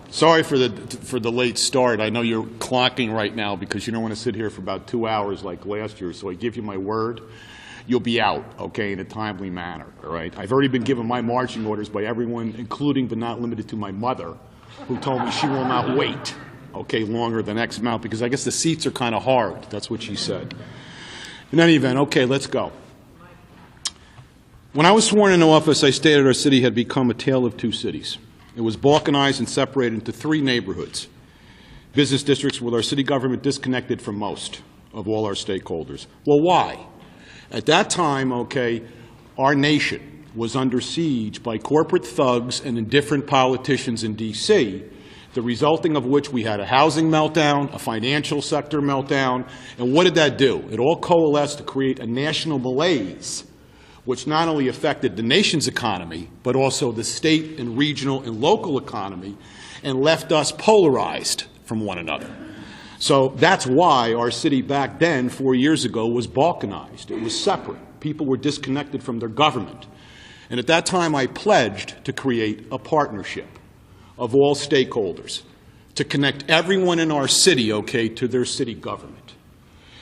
Sorry for the late start. I know you're clocking right now because you don't want to sit here for about 2 hours like last year. So I give you my word, you'll be out, okay, in a timely manner, all right? I've already been given my marching orders by everyone, including but not limited to my mother, who told me she will not wait, okay, longer than X amount because I guess the seats are kind of hard. That's what she said. In any event, okay, let's go. When I was sworn into office, I stated our city had become a tale of two cities. It was balkanized and separated into three neighborhoods, business districts with our city government disconnected from most of all our stakeholders. Well, why? At that time, okay, our nation was under siege by corporate thugs and indifferent politicians in D.C., the resulting of which we had a housing meltdown, a financial sector meltdown, and what did that do? It all coalesced to create a national malaise which not only affected the nation's economy, but also the state and regional and local economy, and left us polarized from one another. So that's why our city back then, 4 years ago, was balkanized. It was separate. People were disconnected from their government. And at that time, I pledged to create a partnership of all stakeholders, to connect everyone in our city, okay, to their city government,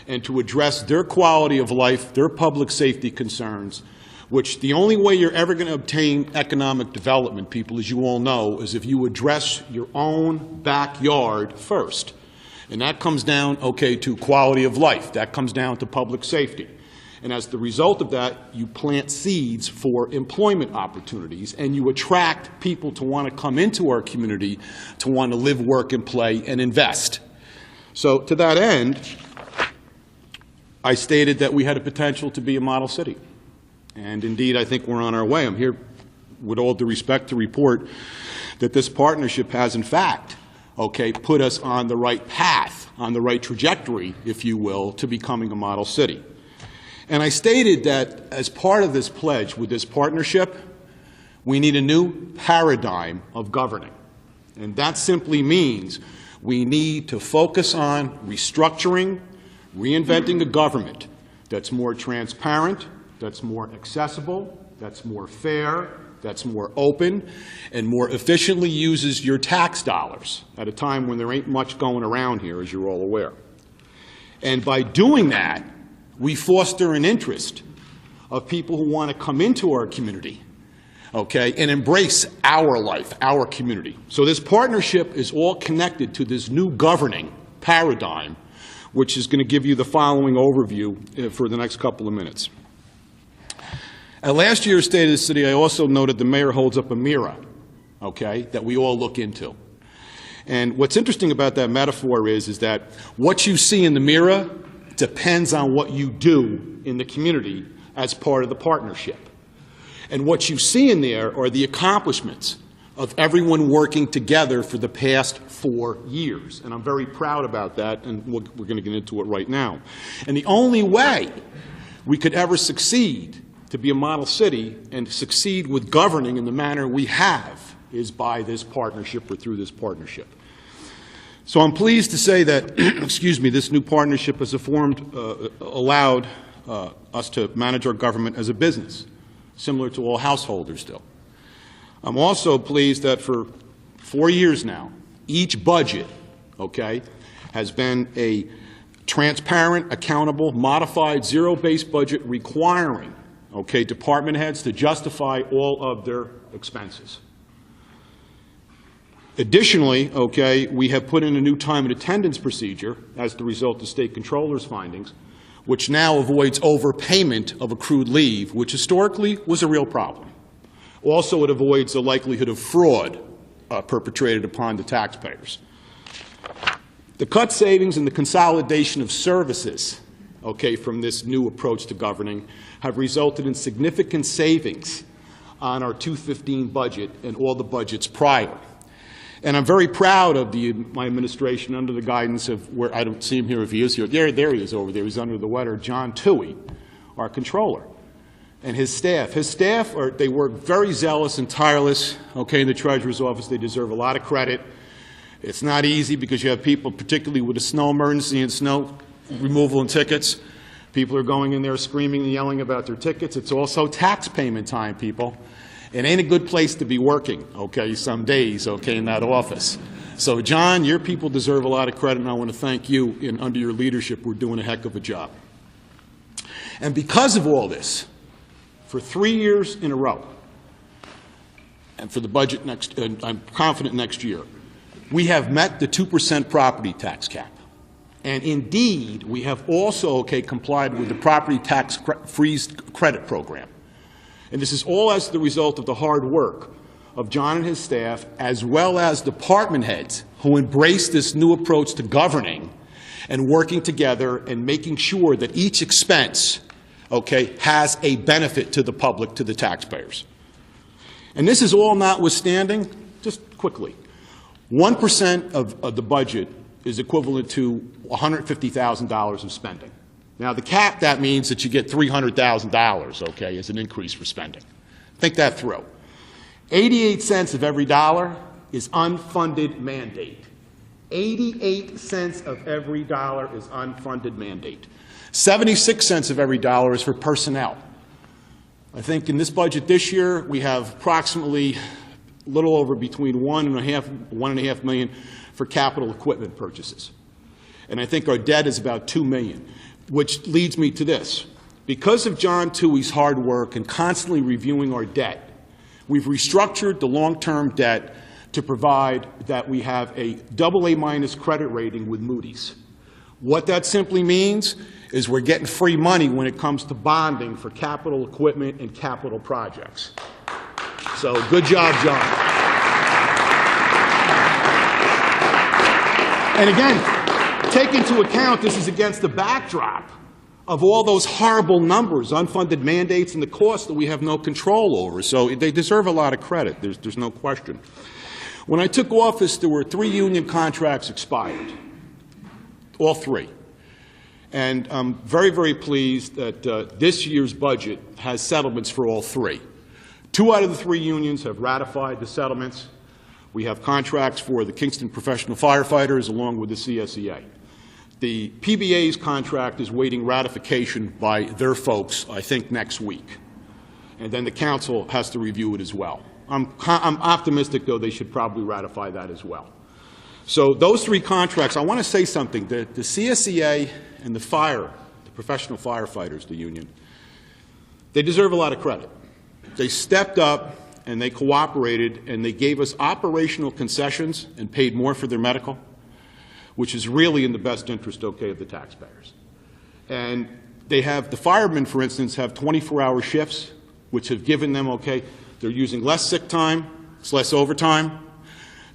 and to address their quality of life, their public safety concerns, which the only way you're ever going to obtain economic development, people, as you all know, is if you address your own backyard first. And that comes down, okay, to quality of life. That comes down to public safety. And as the result of that, you plant seeds for employment opportunities, and you attract people to want to come into our community, to want to live, work, and play, and invest. So to that end, I stated that we had a potential to be a model city. And indeed, I think we're on our way. I'm here, with all due respect, to report that this partnership has, in fact, okay, put us on the right path, on the right trajectory, if you will, to becoming a model city. And I stated that as part of this pledge, with this partnership, we need a new paradigm of governing. And that simply means we need to focus on restructuring, reinventing a government that's more transparent, that's more accessible, that's more fair, that's more open, and more efficiently uses your tax dollars at a time when there ain't much going around here, as you're all aware. And by doing that, we foster an interest of people who want to come into our community, okay, and embrace our life, our community. So this partnership is all connected to this new governing paradigm, which is going to give you the following overview for the next couple of minutes. At last year's State of the City, I also noted the mayor holds up a mirror, okay, that we all look into. And what's interesting about that metaphor is that what you see in the mirror depends on what you do in the community as part of the partnership. And what you see in there are the accomplishments of everyone working together for the past 4 years. And I'm very proud about that, and we're going to get into it right now. And the only way we could ever succeed to be a model city and succeed with governing in the manner we have is by this partnership or through this partnership. So I'm pleased to say that, excuse me, this new partnership has allowed us to manage our government as a business, similar to all householders do. I'm also pleased that for 4 years now, each budget, okay, has been a transparent, accountable, modified, zero-based budget requiring, okay, department heads to justify all of their expenses. Additionally, okay, we have put in a new time and attendance procedure as the result of State Controller's findings, which now avoids overpayment of accrued leave, which historically was a real problem. Also, it avoids the likelihood of fraud perpetrated upon the taxpayers. The cut savings and the consolidation of services, okay, from this new approach to governing have resulted in significant savings on our 2015 budget and all the budgets prior. And I'm very proud of my administration under the guidance of, where I don't see him here if he is here. There he is over there. He's under the weather, John Toohey, our controller, and his staff. His staff, they work very zealous and tireless, okay, in the Treasurer's office. They deserve a lot of credit. It's not easy because you have people, particularly with a snow emergency and snow removal and tickets. People are going in there screaming and yelling about their tickets. It's also tax payment time, people. It ain't a good place to be working, okay, some days, okay, in that office. So, John, your people deserve a lot of credit, and I want to thank you. And under your leadership, we're doing a heck of a job. And because of all this, for 3 years in a row, and for the budget next, and I'm confident next year, we have met the 2% property tax cap. And indeed, we have also, okay, complied with the property tax freeze credit program. And this is all as the result of the hard work of John and his staff, as well as department heads who embrace this new approach to governing and working together and making sure that each expense, okay, has a benefit to the public, to the taxpayers. And this is all notwithstanding, just quickly, 1% of the budget is equivalent to $150,000 of spending. Now, the cap, that means that you get $300,000, okay, as an increase for spending. Think that through. 88 cents of every dollar is unfunded mandate. 88 cents of every dollar is unfunded mandate. 76 cents of every dollar is for personnel. I think in this budget this year, we have approximately a little over between $1.5 million for capital equipment purchases. And I think our debt is about $2 million, which leads me to this. Because of John Toohey's hard work and constantly reviewing our debt, we've restructured the long-term debt to provide that we have a AA- credit rating with Moody's. What that simply means is we're getting free money when it comes to bonding for capital equipment and capital projects. So good job, John. And again, take into account this is against the backdrop of all those horrible numbers, unfunded mandates, and the costs that we have no control over. So they deserve a lot of credit. There's no question. When I took office, there were 3 union contracts expired, all 3. And I'm very, very pleased that this year's budget has settlements for all 3. 2 out of the 3 unions have ratified the settlements. We have contracts for the Kingston professional firefighters along with the CSEA. The PBA's contract is waiting ratification by their folks, I think, next week. And then the council has to review it as well. I'm optimistic, though, they should probably ratify that as well. So those 3 contracts, I want to say something. The CSEA and the professional firefighters, the union, they deserve a lot of credit. They stepped up and they cooperated and they gave us operational concessions and paid more for their medical, which is really in the best interest, okay, of the taxpayers. And they have, the firemen, for instance, have 24-hour shifts, which have given them, okay, they're using less sick time, it's less overtime.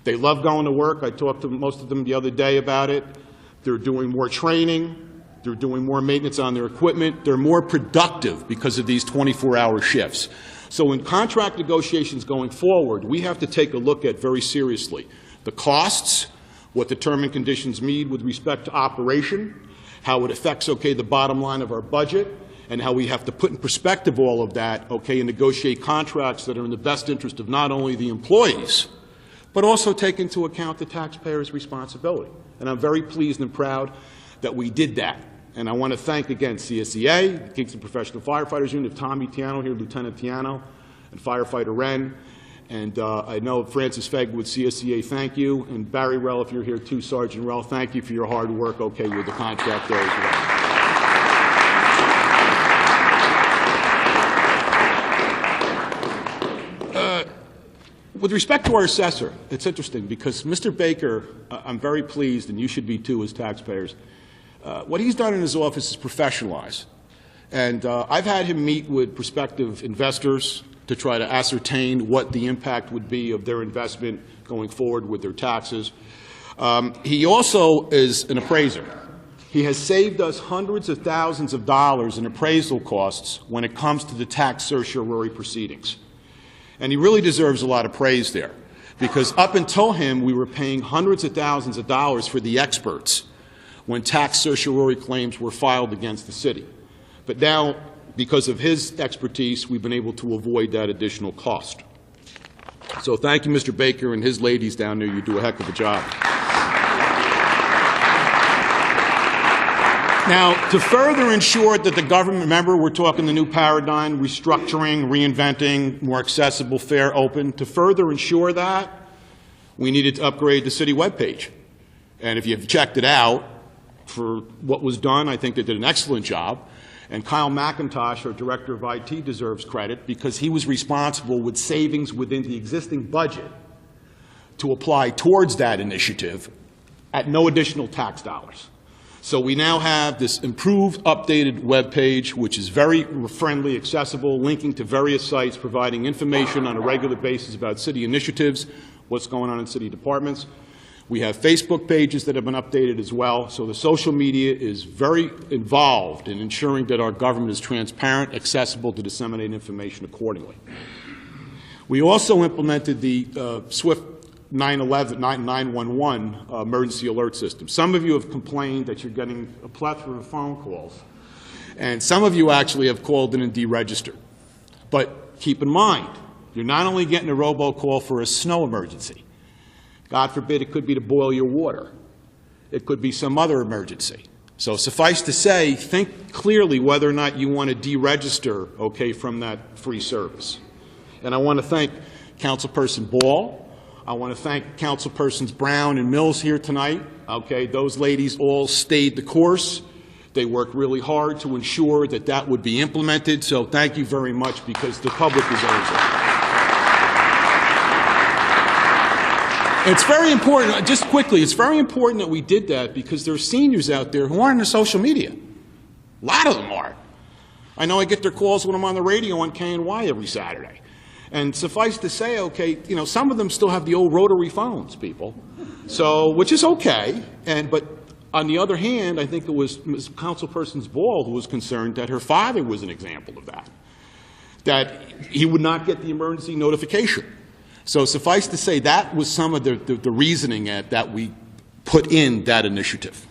They love going to work. I talked to most of them the other day about it. They're doing more training. They're doing more maintenance on their equipment. They're more productive because of these 24-hour shifts. So in contract negotiations going forward, we have to take a look at very seriously the costs, what the term and conditions mean with respect to operation, how it affects, okay, the bottom line of our budget, and how we have to put in perspective all of that, okay, and negotiate contracts that are in the best interest of not only the employees, but also take into account the taxpayers' responsibility. And I'm very pleased and proud that we did that. And I want to thank, again, CSEA, the Kingston Professional Firefighters Union, of Tommy Tiano here, Lieutenant Tiano, and Firefighter Wren. And I know Francis Fegg with CSEA, thank you. And Barry Rell, if you're here too, Sergeant Rell, thank you for your hard work, okay, with the contract there as well. With respect to our assessor, it's interesting because Mr. Baker, I'm very pleased, and you should be too as taxpayers, what he's done in his office is professionalize. And I've had him meet with prospective investors to try to ascertain what the impact would be of their investment going forward with their taxes. He also is an appraiser. He has saved us hundreds of thousands of dollars in appraisal costs when it comes to the tax certiorari proceedings. And he really deserves a lot of praise there, because up until him, we were paying hundreds of thousands of dollars for the experts when tax certiorari claims were filed against the city. But now, because of his expertise, we've been able to avoid that additional cost. So thank you, Mr. Baker, and his ladies down there. You do a heck of a job. Now, to further ensure that the government, remember, we're talking the new paradigm, restructuring, reinventing, more accessible, fair, open. To further ensure that, we needed to upgrade the city webpage. And if you've checked it out, for what was done, I think they did an excellent job. And Kyle McIntosh, our Director of IT, deserves credit because he was responsible with savings within the existing budget to apply towards that initiative at no additional tax dollars. So we now have this improved, updated web page, which is very friendly, accessible, linking to various sites, providing information on a regular basis about city initiatives, what's going on in city departments. We have Facebook pages that have been updated as well. So the social media is very involved in ensuring that our government is transparent, accessible to disseminate information accordingly. We also implemented the SWIFT 911 emergency alert system. Some of you have complained that you're getting a plethora of phone calls, and some of you actually have called in and deregistered. But keep in mind, you're not only getting a robocall for a snow emergency. God forbid, it could be to boil your water. It could be some other emergency. So suffice to say, think clearly whether or not you want to deregister, okay, from that free service. And I want to thank Councilperson Ball. I want to thank Councilpersons Brown and Mills here tonight. Okay, those ladies all stayed the course. They worked really hard to ensure that that would be implemented. So thank you very much because the public deserves it. It's very important, just quickly, it's very important that we did that because there are seniors out there who aren't on social media. A lot of them are. I know I get their calls when I'm on the radio on KNY every Saturday. And suffice to say, okay, you know, some of them still have the old rotary phones, people. So, which is okay. But on the other hand, I think it was Ms. Councilperson Ball who was concerned that her father was an example of that he would not get the emergency notification. So suffice to say, that was some of the reasoning that we put in that initiative.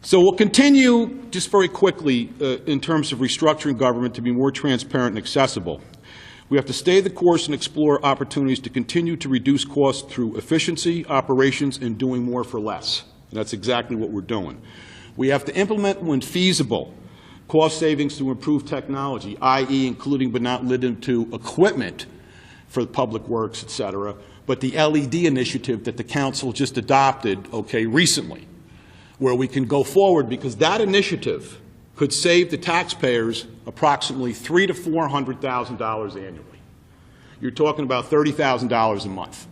So we'll continue, just very quickly, in terms of restructuring government to be more transparent and accessible. We have to stay the course and explore opportunities to continue to reduce costs through efficiency, operations, and doing more for less. And that's exactly what we're doing. We have to implement, when feasible, cost savings through improved technology, i.e. including but not limited to equipment for public works, et cetera, but the LED initiative that the council just adopted, okay, recently, where we can go forward because that initiative could save the taxpayers approximately $300,000 to $400,000 annually. You're talking about $30,000 a month.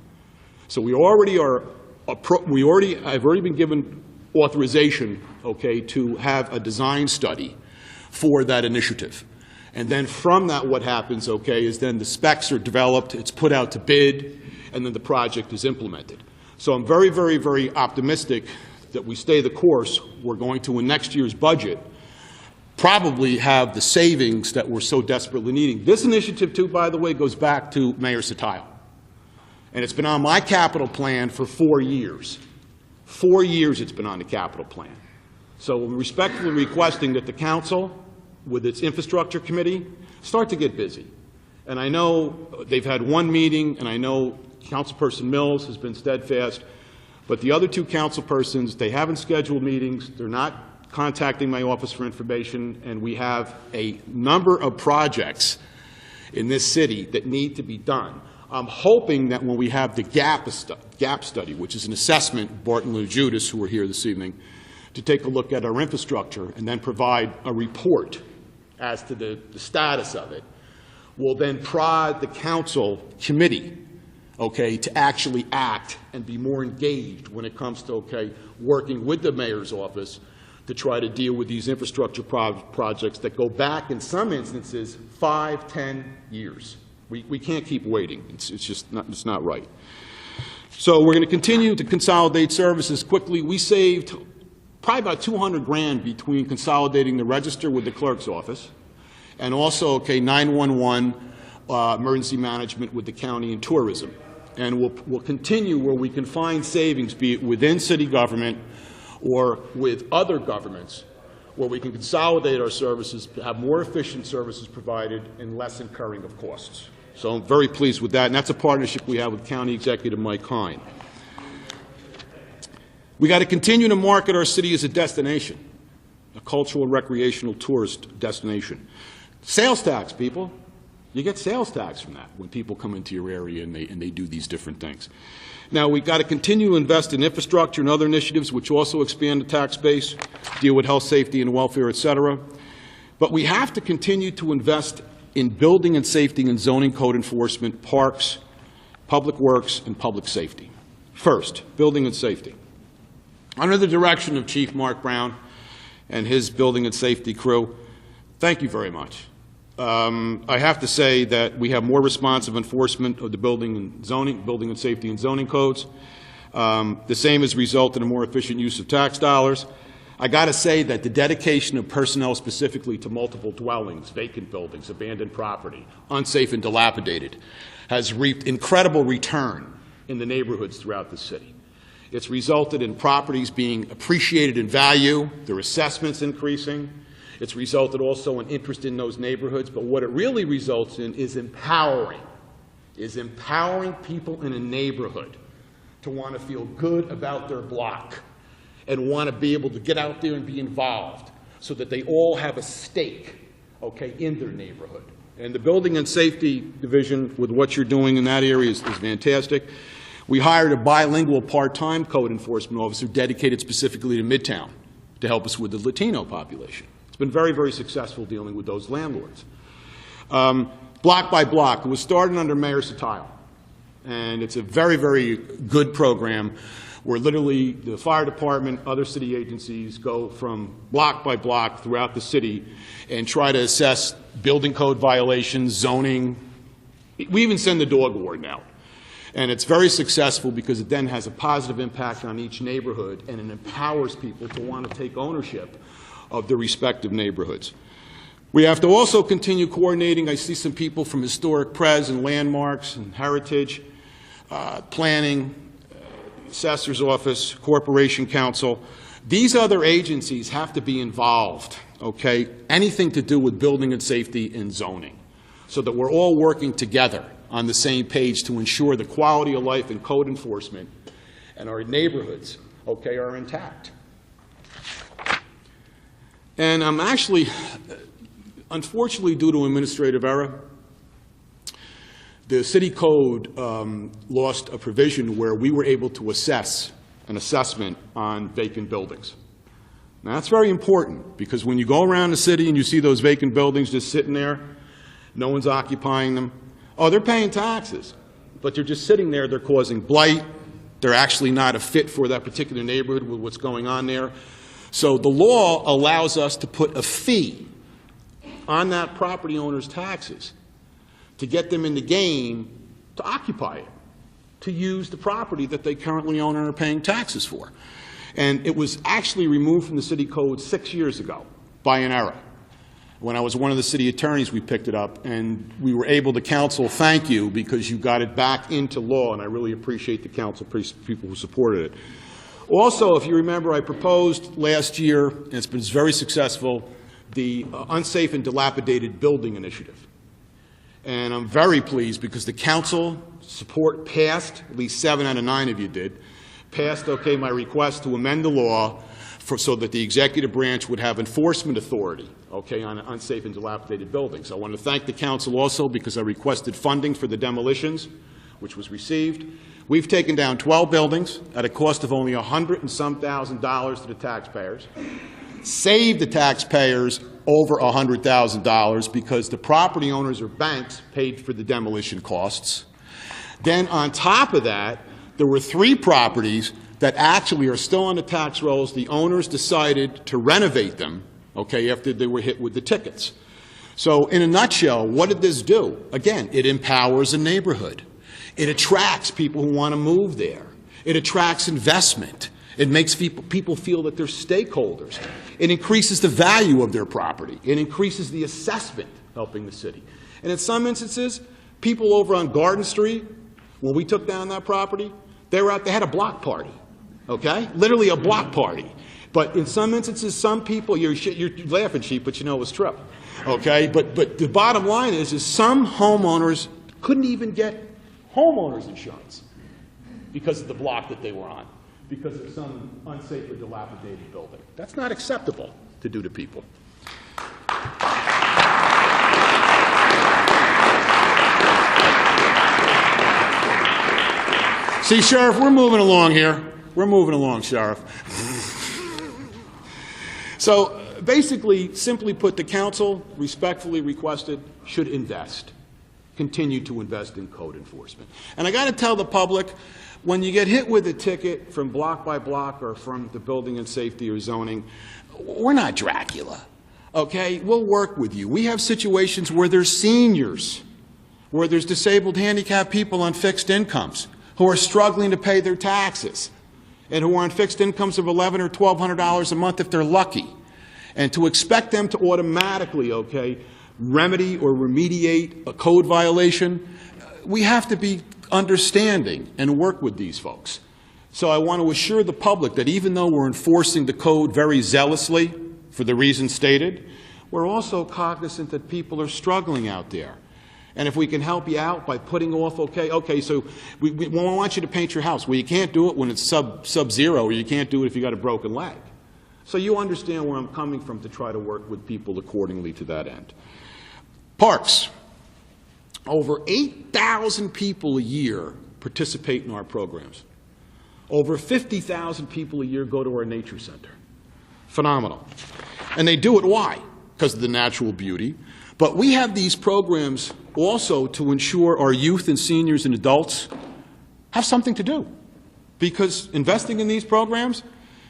So we already I've already been given authorization, okay, to have a design study for that initiative. And then from that, what happens, okay, is then the specs are developed, it's put out to bid, and then the project is implemented. So I'm very, very, very optimistic that we stay the course. We're going to, in next year's budget, probably have the savings that we're so desperately needing. This initiative, too, by the way, goes back to Mayor Satile. And it's been on my capital plan for 4 years. 4 years it's been on the capital plan. So we're respectfully requesting that the council, with its infrastructure committee, start to get busy. And I know they've had one meeting, and I know Councilperson Mills has been steadfast, but the other two councilpersons, they haven't scheduled meetings, they're not contacting my office for information, and we have a number of projects in this city that need to be done. I'm hoping that when we have the gap study, which is an assessment, Barton and Judas, who are here this evening, to take a look at our infrastructure and then provide a report as to the status of it, will then prod the council committee, okay, to actually act and be more engaged when it comes to, okay, working with the mayor's office to try to deal with these infrastructure projects that go back, in some instances, 5, 10 years. We can't keep waiting. It's just not, it's not right. So we're going to continue to consolidate services quickly. We saved probably about 200 grand between consolidating the register with the clerk's office and also, okay, 911 emergency management with the county and tourism. And we'll continue where we can find savings, be it within city government or with other governments, where we can consolidate our services, have more efficient services provided, and less incurring of costs. So I'm very pleased with that, and that's a partnership we have with County Executive Mike Hine. We got to continue to market our city as a destination, a cultural and recreational tourist destination. Sales tax, people. You get sales tax from that when people come into your area and they do these different things. Now, we've got to continue to invest in infrastructure and other initiatives which also expand the tax base, deal with health, safety, and welfare, et cetera. But we have to continue to invest in building and safety and zoning code enforcement, parks, public works, and public safety. First, building and safety. Under the direction of Chief Mark Brown and his building and safety crew, thank you very much. I have to say that we have more responsive enforcement of the building and safety and zoning codes. The same has resulted in more efficient use of tax dollars. I got to say that the dedication of personnel specifically to multiple dwellings, vacant buildings, abandoned property, unsafe and dilapidated, has reaped incredible return in the neighborhoods throughout the city. It's resulted in properties being appreciated in value, their assessments increasing. It's resulted also in interest in those neighborhoods, but what it really results in is empowering people in a neighborhood to want to feel good about their block and want to be able to get out there and be involved so that they all have a stake, okay, in their neighborhood. And the Building and Safety Division, with what you're doing in that area, is fantastic. We hired a bilingual part-time code enforcement officer dedicated specifically to Midtown to help us with the Latino population. It's been very, very successful dealing with those landlords. Block by block, it was started under Mayor Sotile, and it's a very, very good program where literally the fire department, other city agencies go from block by block throughout the city and try to assess building code violations, zoning. We even send the dog warden out. And it's very successful because it then has a positive impact on each neighborhood, and it empowers people to want to take ownership of their respective neighborhoods. We have to also continue coordinating. I see some people from historic pres and landmarks and heritage, planning, assessor's office, corporation council. These other agencies have to be involved, okay? Anything to do with building and safety and zoning, so that we're all working together on the same page to ensure the quality of life and code enforcement and our neighborhoods, okay, are intact. And I'm actually, unfortunately, due to administrative error, the city code lost a provision where we were able to assess an assessment on vacant buildings. Now, that's very important, because when you go around the city and you see those vacant buildings just sitting there, no one's occupying them, oh, they're paying taxes, but they're just sitting there, they're causing blight, they're actually not a fit for that particular neighborhood with what's going on there. So the law allows us to put a fee on that property owner's taxes to get them in the game to occupy it, to use the property that they currently own and are paying taxes for. And it was actually removed from the city code 6 years ago by an error. When I was one of the city attorneys, we picked it up, and we were able to counsel, thank you, because you got it back into law, and I really appreciate the council people who supported it. Also, if you remember, I proposed last year, and it's been very successful, the Unsafe and Dilapidated Building Initiative. And I'm very pleased because the council support passed, at least 7 out of 9 of you did, passed, okay, my request to amend the law so that the executive branch would have enforcement authority, okay, on unsafe and dilapidated buildings. I want to thank the council also because I requested funding for the demolitions, which was received. We've taken down 12 buildings at a cost of only $100 and some thousand to the taxpayers, saved the taxpayers over $100,000 because the property owners or banks paid for the demolition costs. Then on top of that, there were 3 properties that actually are still on the tax rolls. The owners decided to renovate them, okay, after they were hit with the tickets. So in a nutshell, what did this do? Again, it empowers a neighborhood. It attracts people who want to move there. It attracts investment. It makes people feel that they're stakeholders. It increases the value of their property. It increases the assessment, helping the city. And in some instances, people over on Garden Street, when we took down that property, they had a block party, okay? Literally a block party. But in some instances, some people, you're laughing, Chief, but you know it's true, okay? But the bottom line is some homeowners couldn't even get homeowners insurance because of the block that they were on. because of some unsafe or dilapidated building. That's not acceptable to do to people. See, Sheriff, we're moving along here. We're moving along, Sheriff. So basically, simply put, the council respectfully requested should invest, continue to invest in code enforcement. And I got to tell the public, when you get hit with a ticket from block by block or from the building and safety or zoning, we're not Dracula, okay? We'll work with you. We have situations where there's seniors, where there's disabled, handicapped people on fixed incomes who are struggling to pay their taxes and who are on fixed incomes of $1,100 or $1,200 a month if they're lucky. And to expect them to automatically, okay, remedy or remediate a code violation, we have to be understanding and work with these folks. So I want to assure the public that even though we're enforcing the code very zealously for the reasons stated, we're also cognizant that people are struggling out there. And if we can help you out by putting off, okay, so we want you to paint your house. Well, you can't do it when it's sub-zero, or you can't do it if you got a broken leg. So you understand where I'm coming from to try to work with people accordingly to that end. Parks. Over 8,000 people a year participate in our programs. Over 50,000 people a year go to our nature center. Phenomenal. And they do it, why? Because of the natural beauty. But we have these programs also to ensure our youth and seniors and adults have something to do. Because investing in these programs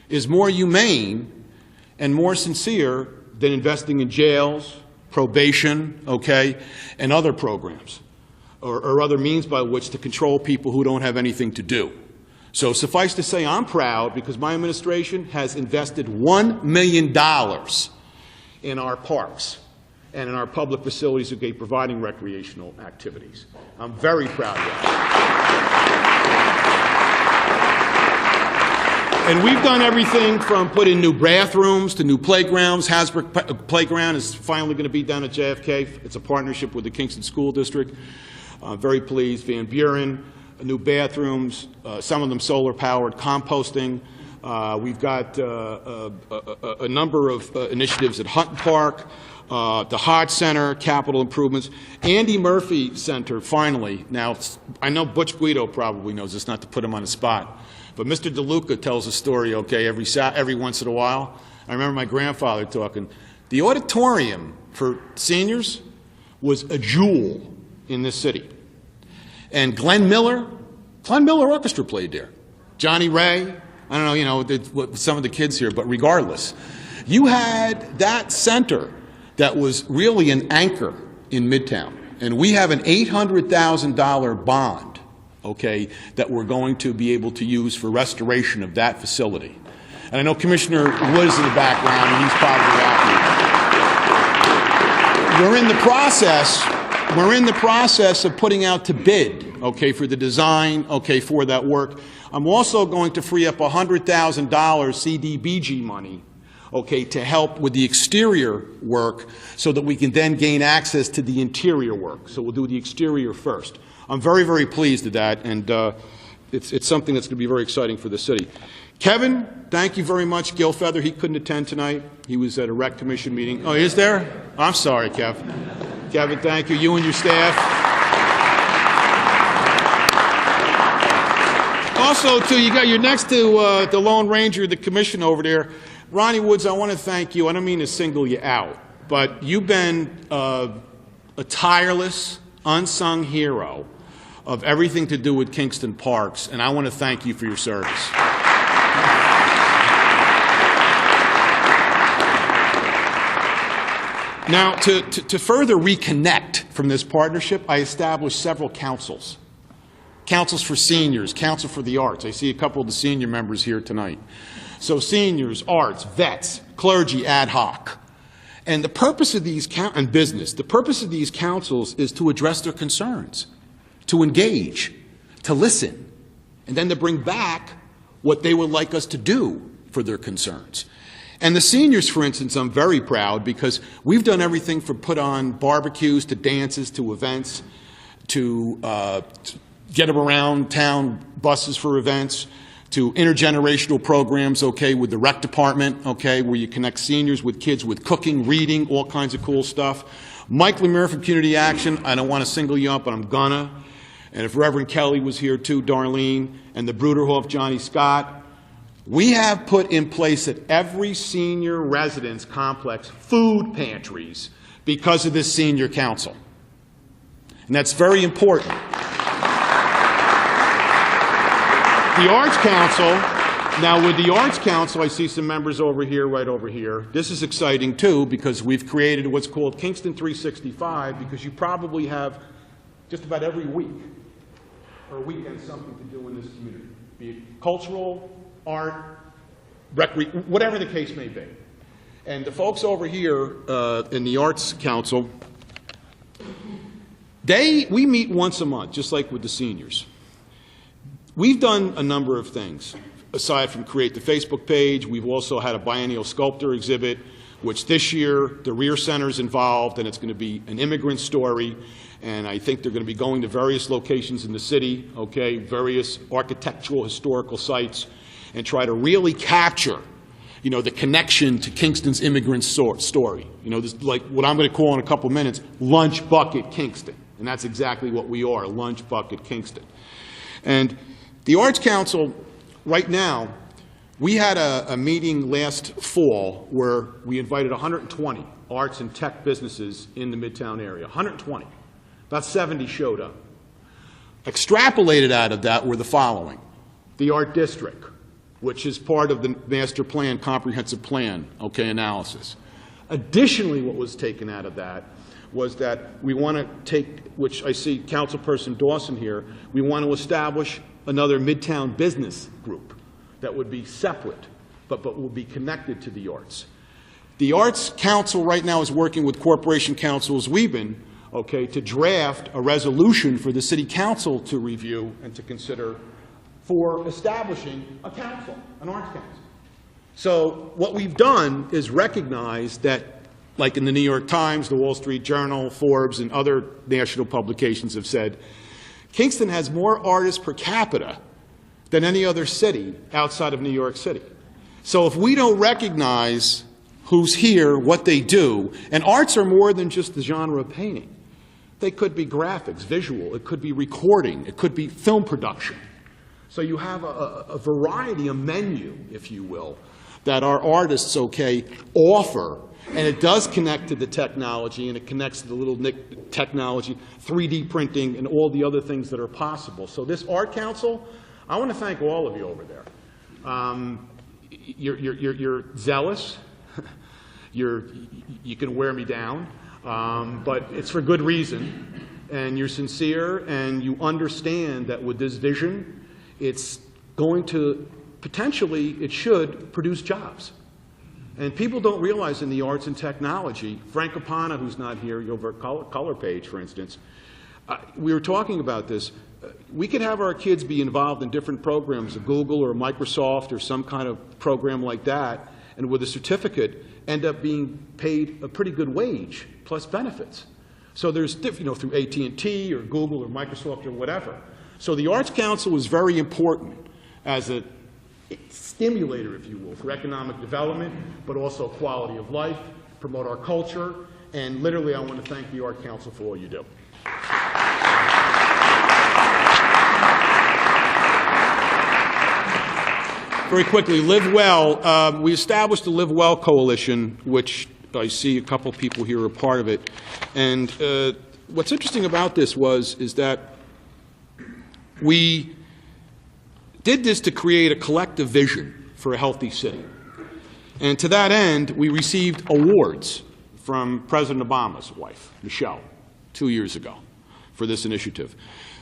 is more humane and more sincere than investing in jails, probation, okay, and other programs, or other means by which to control people who don't have anything to do. So suffice to say, I'm proud because my administration has invested $1 million in our parks and in our public facilities, okay, providing recreational activities. I'm very proud of that. And we've done everything from putting new bathrooms to new playgrounds. Hasbrook Playground is finally going to be down at JFK. It's a partnership with the Kingston School District. Very pleased. Van Buren, new bathrooms, some of them solar-powered, composting. We've got a number of initiatives at Hutton Park, the Hodge Center, capital improvements. Andy Murphy Center, finally. Now, I know Butch Guido probably knows this, not to put him on the spot. But Mr. DeLuca tells a story, okay, every once in a while. I remember my grandfather talking. The auditorium for seniors was a jewel in this city. And Glenn Miller Orchestra played there. Johnny Ray, I don't know, you know, some of the kids here, but regardless. You had that center that was really an anchor in Midtown. And we have an $800,000 bond, okay, that we're going to be able to use for restoration of that facility. And I know Commissioner Wood is in the background, and he's probably happy. We're in the process of putting out to bid, okay, for the design, okay, for that work. I'm also going to free up $100,000 CDBG money, okay, to help with the exterior work so that we can then gain access to the interior work. So we'll do the exterior first. I'm very, very pleased with that, and it's something that's going to be very exciting for the city. Kevin, thank you very much. Gil Feather, he couldn't attend tonight. He was at a rec commission meeting. Oh, he is there? I'm sorry, Kev. Kevin, thank you. You and your staff. Also, too, you're next to the Lone Ranger, the commission over there. Ronnie Woods, I want to thank you. I don't mean to single you out, but you've been a tireless, unsung hero of everything to do with Kingston Parks, and I want to thank you for your service. Now, to further reconnect from this partnership, I established several councils. Councils for seniors, council for the arts. I see a couple of the senior members here tonight. So seniors, arts, vets, clergy, ad hoc. And the purpose of these, and business, the purpose of these councils is to address their concerns, to engage, to listen, and then to bring back what they would like us to do for their concerns. And the seniors, for instance, I'm very proud because we've done everything from put on barbecues to dances to events to get them around town buses for events to intergenerational programs, okay, with the rec department, okay, where you connect seniors with kids with cooking, reading, all kinds of cool stuff. Mike Lemire from Community Action, I don't want to single you out, but I'm gonna. And if Reverend Kelly was here too, Darlene, and the Bruderhof, Johnny Scott, we have put in place at every senior residence complex food pantries because of this senior council. And that's very important. The Arts Council, now with the Arts Council, I see some members over here, right over here. This is exciting too, because we've created what's called Kingston 365, because you probably have just about every week or weekend something to do in this community, be it cultural, art, whatever the case may be. And the folks over here in the Arts Council, we meet once a month, just like with the seniors. We've done a number of things. Aside from create the Facebook page, we've also had a biennial sculptor exhibit, which this year the Rear Center's involved, and it's going to be an immigrant story. And I think they're going to be going to various locations in the city, okay, various architectural, historical sites, and try to really capture, you know, the connection to Kingston's immigrant story. You know, this, like what I'm going to call in a couple minutes, Lunch Bucket Kingston. And that's exactly what we are, Lunch Bucket Kingston. And the Arts Council, right now, we had a meeting last fall where we invited 120 arts and tech businesses in the Midtown area, 120. About 70 showed up. Extrapolated out of that were the following. The Art District, which is part of the master plan, comprehensive plan, okay, analysis. Additionally, what was taken out of that was that we want to take, which I see Councilperson Dawson here, we want to establish another Midtown business group that would be separate, but would be connected to the arts. The Arts Council right now is working with Corporation Counsel Wieben, okay, to draft a resolution for the City Council to review and to consider for establishing a council, an arts council. So what we've done is recognize that, like in the New York Times, the Wall Street Journal, Forbes, and other national publications have said, Kingston has more artists per capita than any other city outside of New York City. So if we don't recognize who's here, what they do, and arts are more than just the genre of painting. They could be graphics, visual, it could be recording, it could be film production. So you have a variety, a menu, if you will, that our artists, okay, offer. And it does connect to the technology, and it connects to the little technology, 3D printing, and all the other things that are possible. So this Art Council, I want to thank all of you over there. You're zealous. You can wear me down, but it's for good reason. And you're sincere, and you understand that with this vision, it's going to potentially, it should produce jobs. And people don't realize in the arts and technology, Frank Capana, who's not here, over Color Page, for instance, we were talking about this. We could have our kids be involved in different programs, a Google or a Microsoft or some kind of program like that, and with a certificate, end up being paid a pretty good wage, plus benefits. So there's, you know, through AT&T or Google or Microsoft or whatever. So the Arts Council is very important as a stimulator, if you will, for economic development, but also quality of life, promote our culture, and literally I want to thank the Art Council for all you do. Very quickly, Live Well. We established the Live Well Coalition, which I see a couple people here are part of it. And what's interesting about this is that we did this to create a collective vision for a healthy city. And to that end, we received awards from President Obama's wife, Michelle, 2 years ago for this initiative.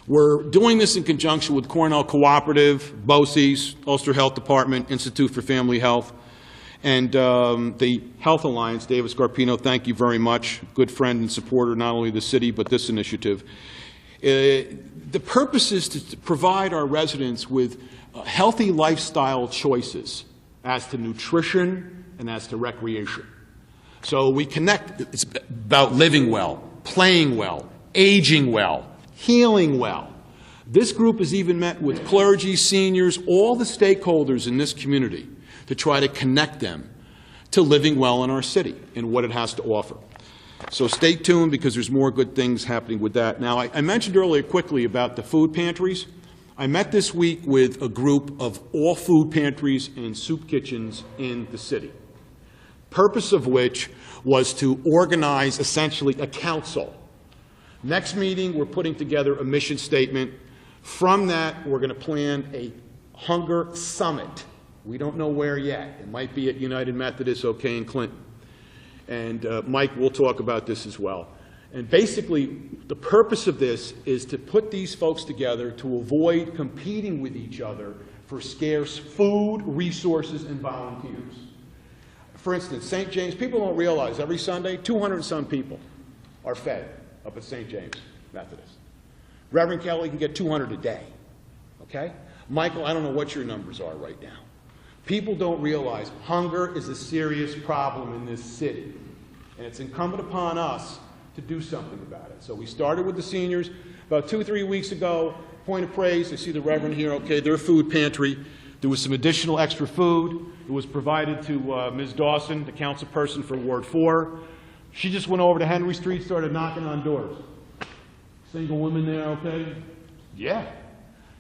We're doing this in conjunction with Cornell Cooperative, BOCES, Ulster Health Department, Institute for Family Health, and the Health Alliance. David Scarpino, thank you very much. Good friend and supporter not only of the city but this initiative. The purpose is to provide our residents with healthy lifestyle choices as to nutrition and as to recreation. So we connect, it's about living well, playing well, aging well, healing well. This group has even met with clergy, seniors, all the stakeholders in this community to try to connect them to living well in our city and what it has to offer. So stay tuned, because there's more good things happening with that. Now, I mentioned earlier quickly about the food pantries. I met this week with a group of all food pantries and soup kitchens in the city, purpose of which was to organize essentially a council. Next meeting, we're putting together a mission statement. From that, we're going to plan a hunger summit. We don't know where yet. It might be at United Methodist, OK, in Clinton. And Mike will talk about this as well. And basically, the purpose of this is to put these folks together to avoid competing with each other for scarce food, resources, and volunteers. For instance, St. James, people don't realize every Sunday, 200 and some people are fed up at St. James Methodist. Reverend Kelly can get 200 a day, okay? Michael, I don't know what your numbers are right now. People don't realize hunger is a serious problem in this city, and it's incumbent upon us to do something about it. So we started with the seniors about 2 or 3 weeks ago. Point of praise, I see the Reverend here, okay, their food pantry. There was some additional extra food. It was provided to Ms. Dawson, the council person for Ward 4. She just went over to Henry Street, started knocking on doors. Single women there, okay? Yeah.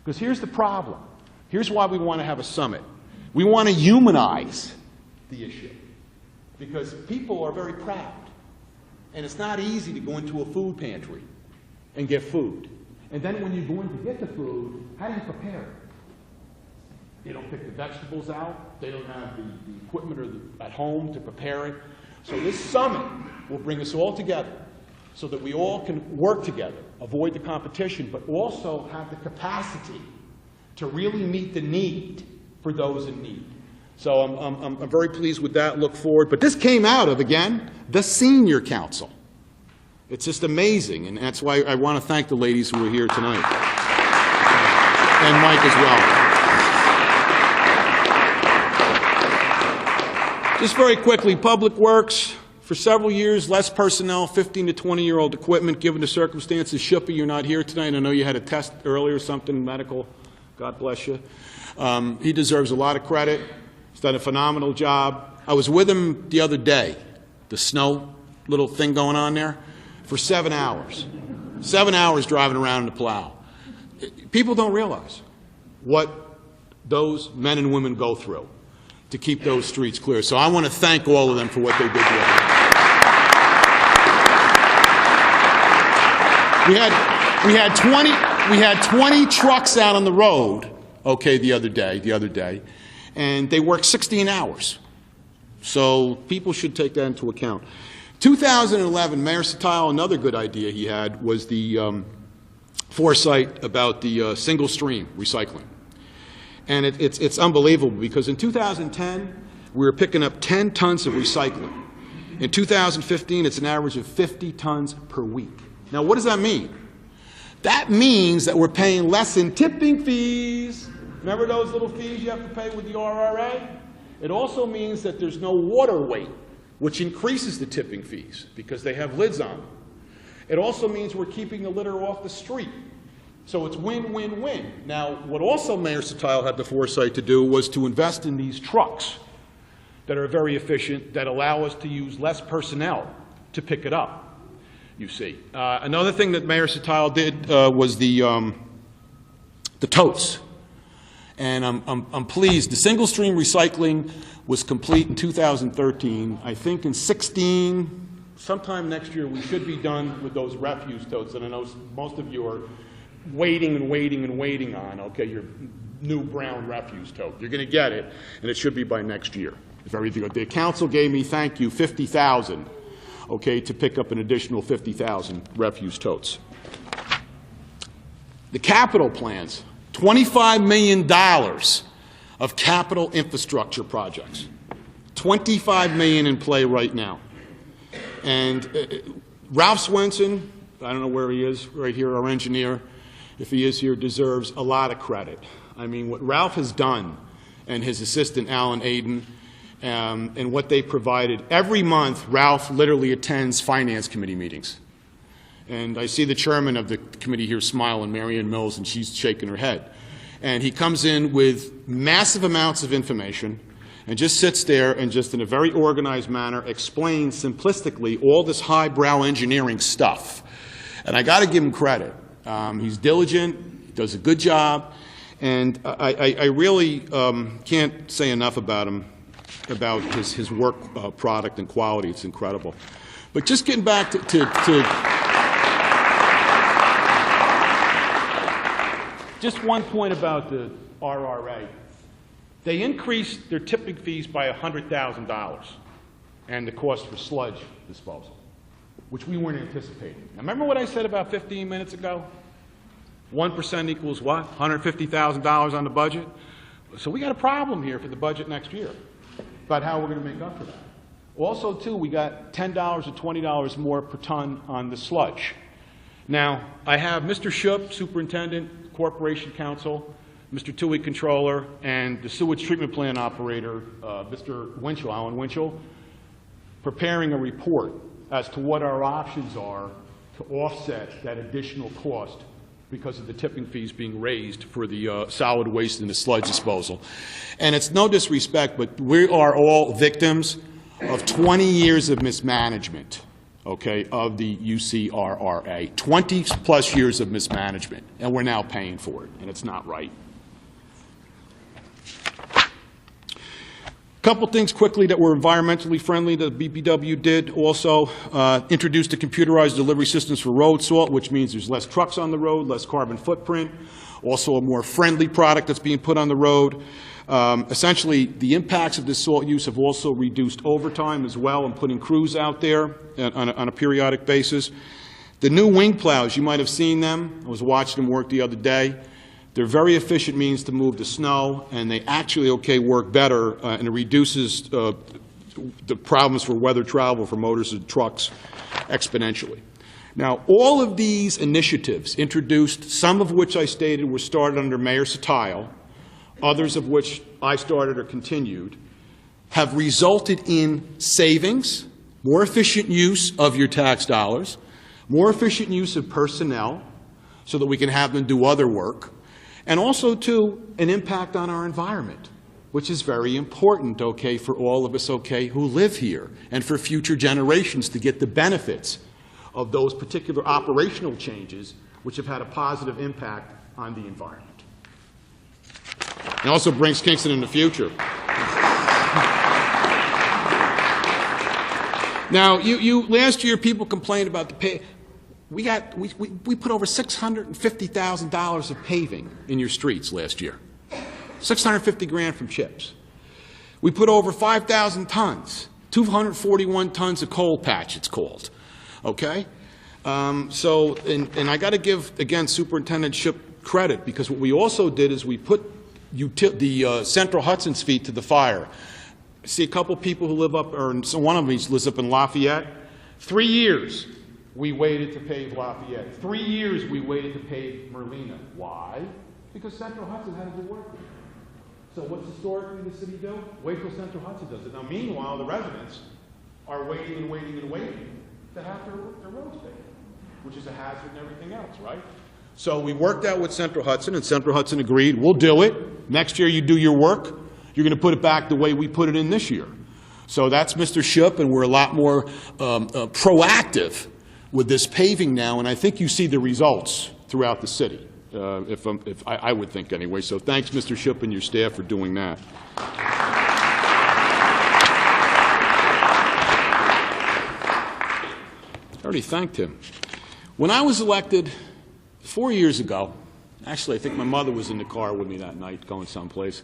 Because here's the problem. Here's why we want to have a summit. We want to humanize the issue, because people are very proud. And it's not easy to go into a food pantry and get food. And then when you're going to get the food, how do you prepare it? They don't pick the vegetables out. They don't have the equipment at home to prepare it. So this summit will bring us all together so that we all can work together, avoid the competition, but also have the capacity to really meet the need for those in need. So I'm very pleased with that, look forward. But this came out of, again, the Senior Council. It's just amazing, and that's why I want to thank the ladies who are here tonight, and Mike as well. Just very quickly, Public Works, for several years, less personnel, 15 to 20-year-old equipment, given the circumstances. Shippy, you're not here tonight. I know you had a test earlier or something, medical. God bless you. He deserves a lot of credit. He's done a phenomenal job. I was with him the other day, the snow little thing going on there, for 7 hours. 7 hours driving around in the plow. People don't realize what those men and women go through to keep those streets clear. So I want to thank all of them for what they did together. We had 20 trucks out on the road, okay, the other day, and they worked 16 hours. So people should take that into account. 2011, Mayor Satile, another good idea he had was the foresight about the single stream recycling. And it's unbelievable, because in 2010, we were picking up 10 tons of recycling. In 2015, it's an average of 50 tons per week. Now, what does that mean? That means that we're paying less in tipping fees. Remember those little fees you have to pay with the RRA? It also means that there's no water weight, which increases the tipping fees because they have lids on them. It also means we're keeping the litter off the street. So it's win-win-win. Now, what also Mayor Satile had the foresight to do was to invest in these trucks that are very efficient, that allow us to use less personnel to pick it up, you see. Another thing that Mayor Satile did was the totes. And I'm pleased. The single-stream recycling was complete in 2013. I think in 2016, sometime next year, we should be done with those refuse totes that I know most of you are waiting on, okay, your new brown refuse tote. You're going to get it, and it should be by next year, if everything goes. The council gave me, thank you, $50,000, okay, to pick up an additional 50,000 refuse totes. The capital plans, $25 million of capital infrastructure projects. $25 million in play right now. And Ralph Swenson, I don't know where he is, right here, our engineer, if he is here, deserves a lot of credit. I mean, what Ralph has done, and his assistant, Alan Aiden, and what they provided. Every month, Ralph literally attends finance committee meetings. And I see the chairman of the committee here smiling, Marion Mills, and she's shaking her head. And he comes in with massive amounts of information and just sits there and just in a very organized manner explains simplistically all this highbrow engineering stuff. And I got to give him credit. He's diligent, he does a good job, and I really can't say enough about him, about his work product and quality. It's incredible. But just getting back to just one point about the RRA. They increased their tipping fees by $100,000 and the cost for sludge disposal, which we weren't anticipating. Now, remember what I said about 15 minutes ago? 1% equals what? $150,000 on the budget? So we got a problem here for the budget next year about how we're going to make up for that. Also, too, we got $10 or $20 more per ton on the sludge. Now, I have Mr. Shoup, Superintendent, Corporation Counsel, Mr. Toohey, Controller, and the sewage treatment plant operator, Mr. Winchell, Alan Winchell, preparing a report as to what our options are to offset that additional cost because of the tipping fees being raised for the solid waste and the sludge disposal. And it's no disrespect, but we are all victims of 20 years of mismanagement, okay, of the UCRRA. 20-plus years of mismanagement, and we're now paying for it, and it's not right. A couple things quickly that were environmentally friendly that the BPW did also. Introduced the computerized delivery systems for road salt, which means there's less trucks on the road, less carbon footprint. Also a more friendly product that's being put on the road. Essentially, the impacts of this salt use have also reduced overtime as well and putting crews out there on a periodic basis. The new wing plows, you might have seen them. I was watching them work the other day. They're very efficient means to move the snow, and they actually, work better, and it reduces the problems for weather travel for motors and trucks exponentially. Now, all of these initiatives introduced, some of which I stated were started under Mayor Satile, others of which I started or continued, have resulted in savings, more efficient use of your tax dollars, more efficient use of personnel so that we can have them do other work, and also, too, an impact on our environment, which is very important, for all of us, who live here, and for future generations to get the benefits of those particular operational changes which have had a positive impact on the environment. It also brings Kingston in the future. Now, last year people complained about the pay. We put over $650,000 of paving in your streets last year. 650 grand from CHIPS. We put over 5,000 tons, 241 tons of coal patch, it's called. Okay? And I got to give, again, Superintendent Shoup credit, because what we also did is we put the Central Hudson's feet to the fire. I see a couple people who live up, or one of them lives up in Lafayette. 3 years we waited to pave Lafayette. 3 years we waited to pave Merlina. Why? Because Central Hudson had to do work. So what's historically the city do? Wait till Central Hudson does it. Now, meanwhile, the residents are waiting and waiting and waiting to have their roads paved, which is a hazard and everything else, right? So we worked out with Central Hudson, and Central Hudson agreed, we'll do it. Next year you do your work. You're going to put it back the way we put it in this year. So that's Mr. Shoup, and we're a lot more proactive with this paving now, and I think you see the results throughout the city, I would think anyway. So thanks, Mr. Shoup and your staff, for doing that. I already thanked him. When I was elected 4 years ago, actually I think my mother was in the car with me that night going someplace,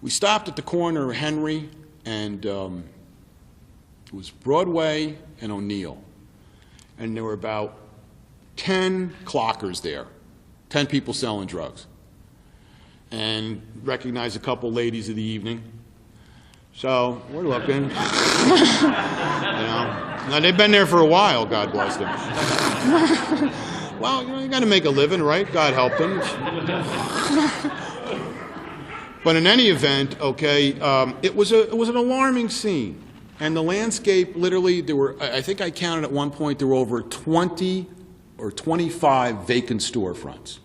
we stopped at the corner of Henry and it was Broadway and O'Neill. And there were about 10 clockers there, 10 people selling drugs. And recognized a couple ladies of the evening. So we're looking. Now they've been there for a while, God bless them. Well, you got to make a living, right? God help them. But in any event, it was an alarming scene. And the landscape, literally, I think I counted at one point, there were over 20 or 25 vacant storefronts.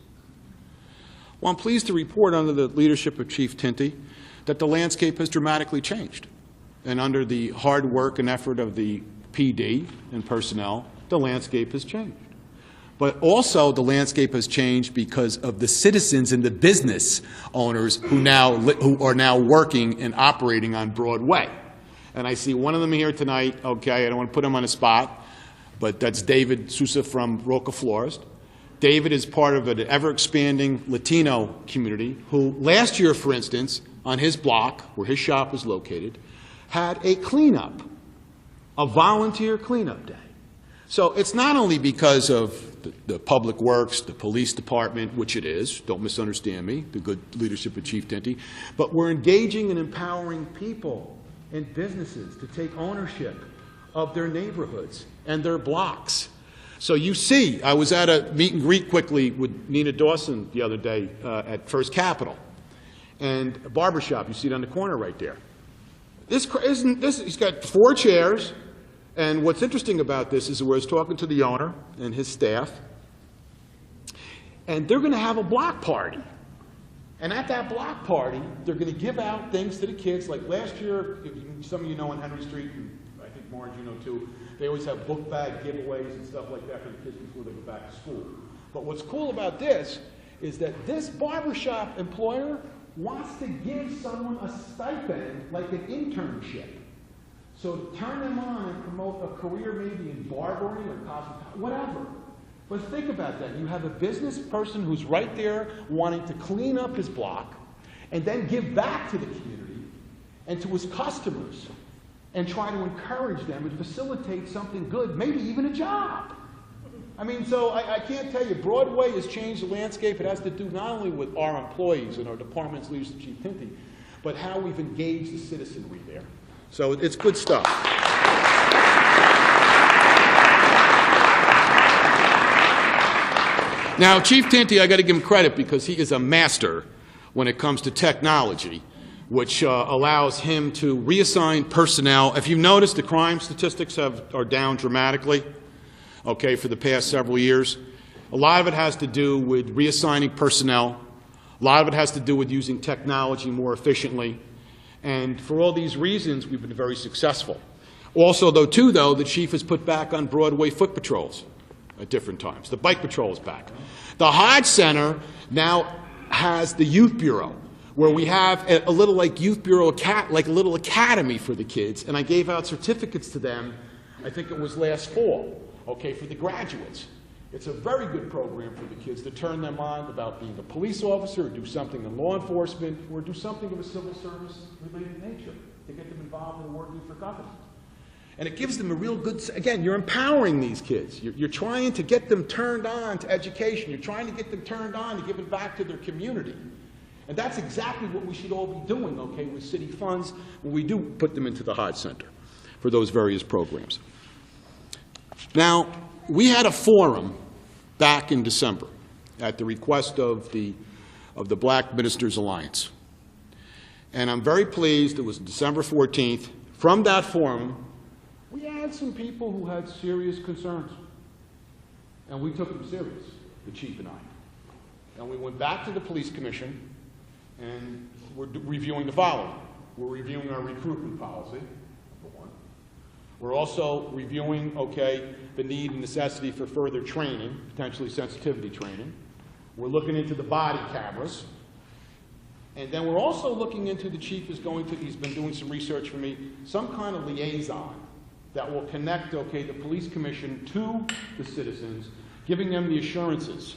Well, I'm pleased to report under the leadership of Chief Tinty that the landscape has dramatically changed. And under the hard work and effort of the PD and personnel, the landscape has changed. But also the landscape has changed because of the citizens and the business owners who are now working and operating on Broadway. And I see one of them here tonight, okay, I don't want to put him on the spot, but that's David Sousa from Roca Florist. David is part of an ever-expanding Latino community who last year, for instance, on his block, where his shop is located, had a cleanup, a volunteer cleanup day. So it's not only because of the Public Works, the police department, which it is, don't misunderstand me, the good leadership of Chief Tinty, but we're engaging and empowering people and businesses to take ownership of their neighborhoods and their blocks. So you see, I was at a meet and greet quickly with Nina Dawson the other day at First Capital, and a barbershop, you see it on the corner right there. He's got 4 chairs. And what's interesting about this is I was talking to the owner and his staff, and they're going to have a block party. And at that block party, they're going to give out things to the kids. Like last year, some of you know on Henry Street, and I think Marge, you know too, they always have book bag giveaways and stuff like that for the kids before they go back to school. But what's cool about this is that this barbershop employer wants to give someone a stipend, like an internship. So turn them on and promote a career maybe in barbering or cosmetology, whatever. But think about that. You have a business person who's right there wanting to clean up his block and then give back to the community and to his customers and try to encourage them and facilitate something good, maybe even a job. I mean, so I can't tell you, Broadway has changed the landscape. It has to do not only with our employees and our department's leadership, Chief Tinty, but how we've engaged the citizenry there. So it's good stuff. Now, Chief Tinty, I got to give him credit because he is a master when it comes to technology, which allows him to reassign personnel. If you've noticed, the crime statistics are down dramatically, okay, for the past several years. A lot of it has to do with reassigning personnel. A lot of it has to do with using technology more efficiently. And for all these reasons, we've been very successful. Also, though, the chief has put back on Broadway foot patrols at different times. The bike patrol is back. The Hodge Center now has the Youth Bureau, where we have a little like Youth Bureau, like a little academy for the kids. And I gave out certificates to them, I think it was last fall, okay, for the graduates. It's a very good program for the kids to turn them on about being a police officer or do something in law enforcement or do something of a civil service related nature to get them involved in working for government. And it gives them a real good, again, you're empowering these kids. You're trying to get them turned on to education. You're trying to get them turned on to give it back to their community. And that's exactly what we should all be doing, okay, with city funds when we do put them into the Hodge Center for those various programs. Now, we had a forum back in December at the request of the Black Ministers Alliance. And I'm very pleased, it was December 14th. From that forum, we had some people who had serious concerns. And we took them serious, the chief and I. And we went back to the police commission, and we're reviewing the following. We're reviewing our recruitment policy, for one. We're also reviewing, okay, the need and necessity for further training, potentially sensitivity training. We're looking into the body cameras. And then we're also looking into, the chief is going to, he's been doing some research for me, some kind of liaison that will connect, okay, the police commission to the citizens, giving them the assurances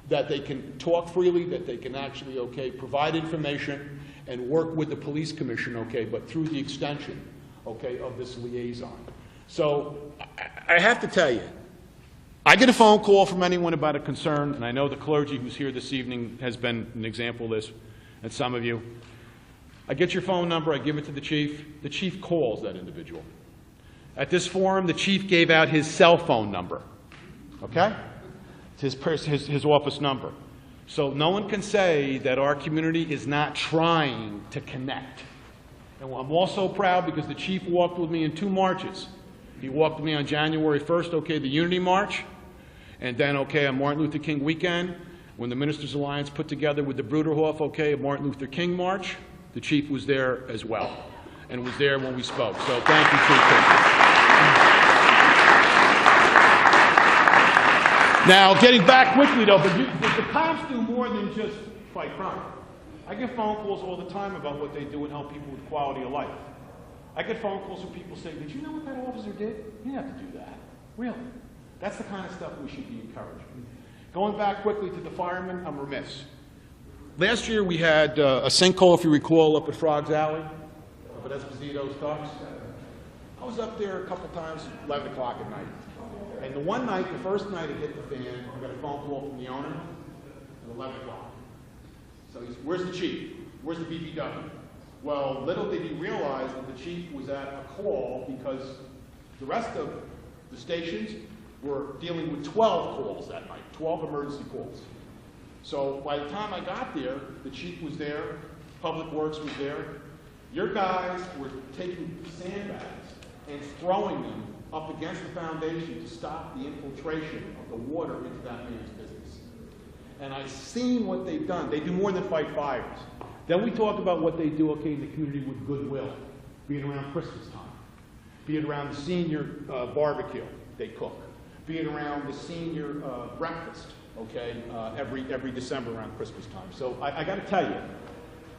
that they can talk freely, that they can actually, okay, provide information and work with the police commission, okay, but through the extension, okay, of this liaison. So I have to tell you, I get a phone call from anyone about a concern, and I know the clergy who's here this evening has been an example of this, and some of you. I get your phone number, I give it to the chief calls that individual. At this forum, the chief gave out his cell phone number, okay? It's his office number. So no one can say that our community is not trying to connect. And I'm also proud because the chief walked with me in 2 marches. He walked with me on January 1st, okay, the Unity March, And then, okay, on Martin Luther King weekend, when the Ministers' Alliance put together with the Bruderhof, okay, a Martin Luther King march, the chief was there as well, and was there when we spoke. So thank you, Chief King. Now, getting back quickly, though, but the cops do more than just fight crime. I get phone calls all the time about what they do and help people with quality of life. I get phone calls where people say, did you know what that officer did? You didn't have to do that. Really? That's the kind of stuff we should be encouraging. Going back quickly to the firemen, I'm remiss. Last year we had a sinkhole, if you recall, up at Frogs Alley, up at Esposito's Ducks. I was up there a couple times, 11 o'clock at night. And the one night, the first night it hit the fan, I got a phone call from the owner at 11 o'clock. So he said, where's the chief? Where's the BPW? Well, little did he realize that the chief was at a call because the rest of the stations were dealing with 12 calls that night, 12 emergency calls. So by the time I got there, the chief was there, Public Works was there. Your guys were taking sandbags and throwing them up against the foundation to stop the infiltration of the water into that man's business. And I've seen what they've done. They do more than fight fires. Then we talk about what they do, okay, in the community with goodwill, be it around Christmas time, be it around the senior barbecue they cook, be it around the senior breakfast, okay, every December around Christmas time. So I got to tell you,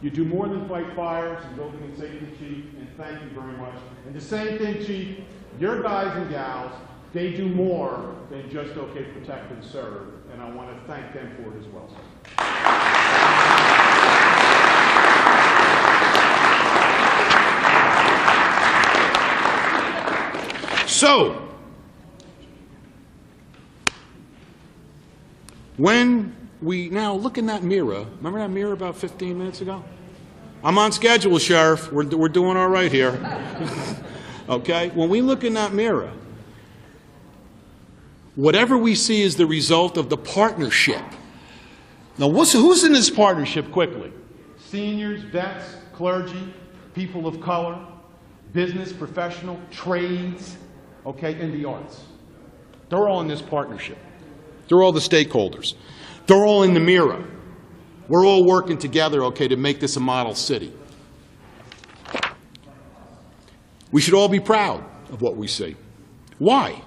you do more than fight fires, and go and say to the chief, and thank you very much. And the same thing, chief, your guys and gals, they do more than just, okay, protect and serve, and I want to thank them for it as well. So, when we now look in that mirror, remember that mirror about 15 minutes ago? I'm on schedule, Sheriff. We're doing all right here. Okay? When we look in that mirror, whatever we see is the result of the partnership. Now, who's in this partnership quickly? Seniors, vets, clergy, people of color, business, professional, trades, okay, and the arts. They're all in this partnership. They're all the stakeholders. They're all in the mirror. We're all working together, okay, to make this a model city. We should all be proud of what we see. Why?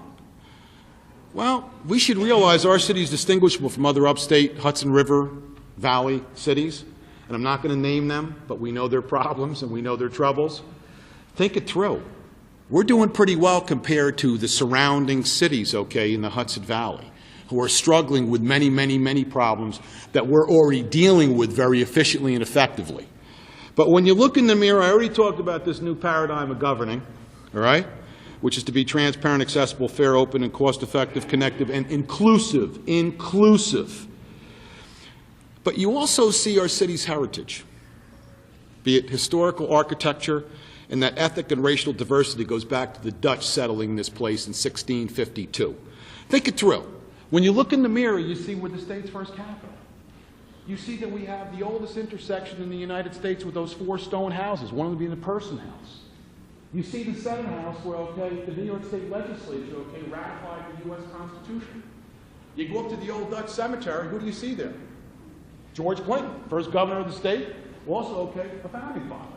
Well, we should realize our city is distinguishable from other upstate Hudson River Valley cities. And I'm not going to name them, but we know their problems and we know their troubles. Think it through. We're doing pretty well compared to the surrounding cities, okay, in the Hudson Valley, who are struggling with many, many, many problems that we're already dealing with very efficiently and effectively. But when you look in the mirror, I already talked about this new paradigm of governing, all right, which is to be transparent, accessible, fair, open, and cost-effective, connective, and inclusive. Inclusive. But you also see our city's heritage, be it historical architecture, and that ethnic and racial diversity goes back to the Dutch settling this place in 1652. Think it through. When you look in the mirror, you see we're the state's first capital. You see that we have the oldest intersection in the United States with those 4 stone houses, one of them being the Person House. You see the Senate House where, okay, the New York State Legislature, okay, ratified the U.S. Constitution. You go up to the old Dutch cemetery, who do you see there? George Clinton, first governor of the state, also, okay, a founding father.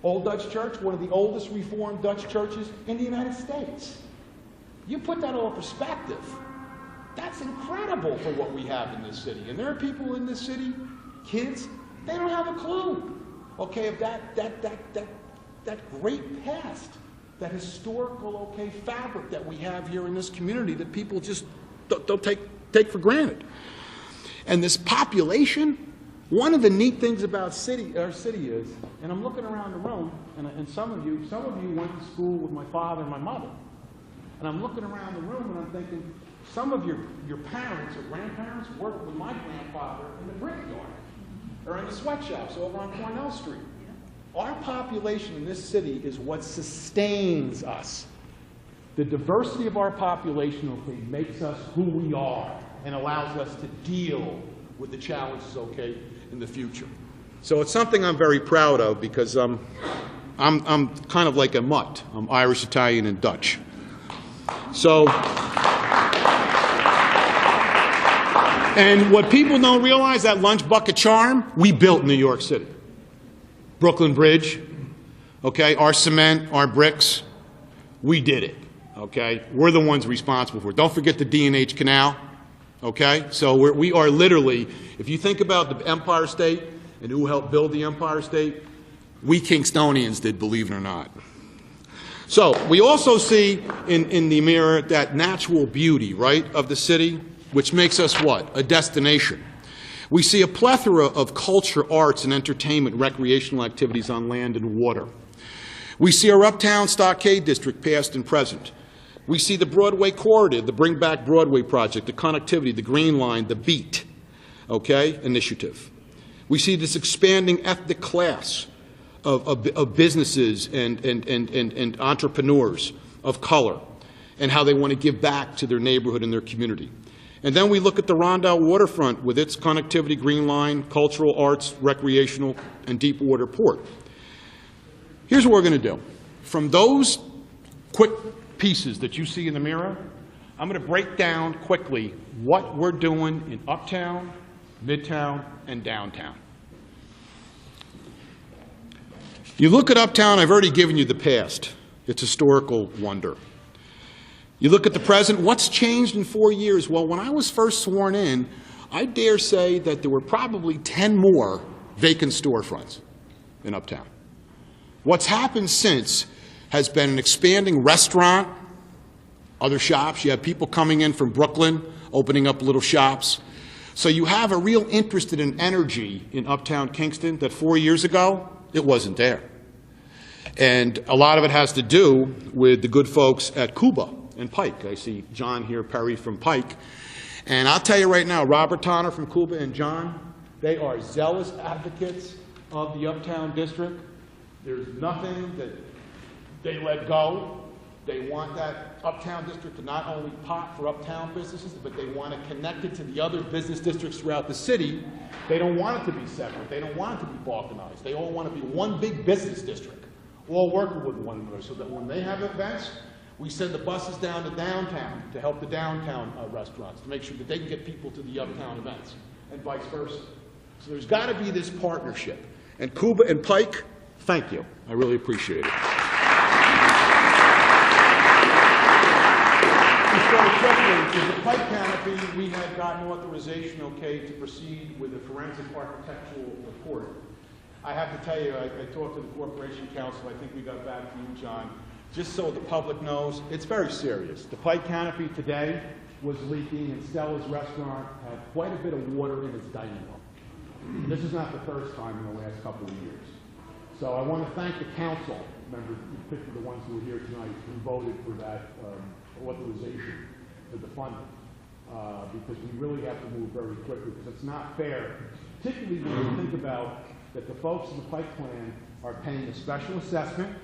Old Dutch Church, one of the oldest Reformed Dutch churches in the United States. You put that all in perspective. That's incredible for what we have in this city. And there are people in this city, kids, they don't have a clue, okay, of that great past, that historical, okay, fabric that we have here in this community that people just don't take for granted. And this population, one of the neat things about our city is, and I'm looking around the room, and some of you went to school with my father and my mother, and I'm looking around the room and I'm thinking, some of your parents or grandparents worked with my grandfather in the brickyard or in the sweatshops over on Cornell Street. Our population in this city is what sustains us. The diversity of our population, okay, makes us who we are and allows us to deal with the challenges, okay, in the future. So it's something I'm very proud of because I'm kind of like a mutt. I'm Irish, Italian, and Dutch. So And what people don't realize, that lunch bucket charm, we built in New York City. Brooklyn Bridge, okay, our cement, our bricks, we did it, okay? We're the ones responsible for it. Don't forget the D&H Canal, okay? So we are literally, if you think about the Empire State and who helped build the Empire State, we Kingstonians did, believe it or not. So we also see in the mirror that natural beauty, right, of the city, which makes us what? A destination. We see a plethora of culture, arts, and entertainment, recreational activities on land and water. We see our Uptown Stockade District, past and present. We see the Broadway Corridor, the Bring Back Broadway project, the connectivity, the Green Line, the BEAT, okay, initiative. We see this expanding ethnic class of businesses and entrepreneurs of color and how they want to give back to their neighborhood and their community. And then we look at the Rondout waterfront with its connectivity, Green Line, cultural, arts, recreational, and deep water port. Here's what we're going to do. From those quick pieces that you see in the mirror, I'm going to break down quickly what we're doing in Uptown, Midtown, and Downtown. You look at Uptown, I've already given you the past. It's historical wonder. You look at the present, what's changed in 4 years? Well, when I was first sworn in, I dare say that there were probably 10 more vacant storefronts in Uptown. What's happened since has been an expanding restaurant, other shops. You have people coming in from Brooklyn, opening up little shops. So you have a real interest in energy in Uptown Kingston that 4 years ago, it wasn't there. And a lot of it has to do with the good folks at Cuba and Pike. I see John here, Perry from Pike. And I'll tell you right now, Robert Tonner from Cuba and John, they are zealous advocates of the Uptown District. There's nothing that they let go. They want that Uptown District to not only pop for Uptown businesses, but they want to connect it to the other business districts throughout the city. They don't want it to be separate. They don't want it to be balkanized. They all want to be one big business district, all working with one another, so that when they have events, we send the buses down to downtown to help the downtown restaurants, to make sure that they can get people to the Uptown events, and vice versa. So there's got to be this partnership. And Cuba and Pike, thank you. I really appreciate it. Just very quickly, with the Pike canopy, we had gotten authorization, okay, to proceed with a forensic architectural report. I have to tell you, I talked to the Corporation Council. I think we got back to you, John. Just so the public knows, it's very serious. The Pike canopy today was leaking, and Stella's restaurant had quite a bit of water in its dining room. This is not the first time in the last couple of years. So I want to thank the council members, particularly the ones who are here tonight, who voted for that authorization for the funding, because we really have to move very quickly, because it's not fair, particularly when you think about that the folks in the Pike plan are paying a special assessment,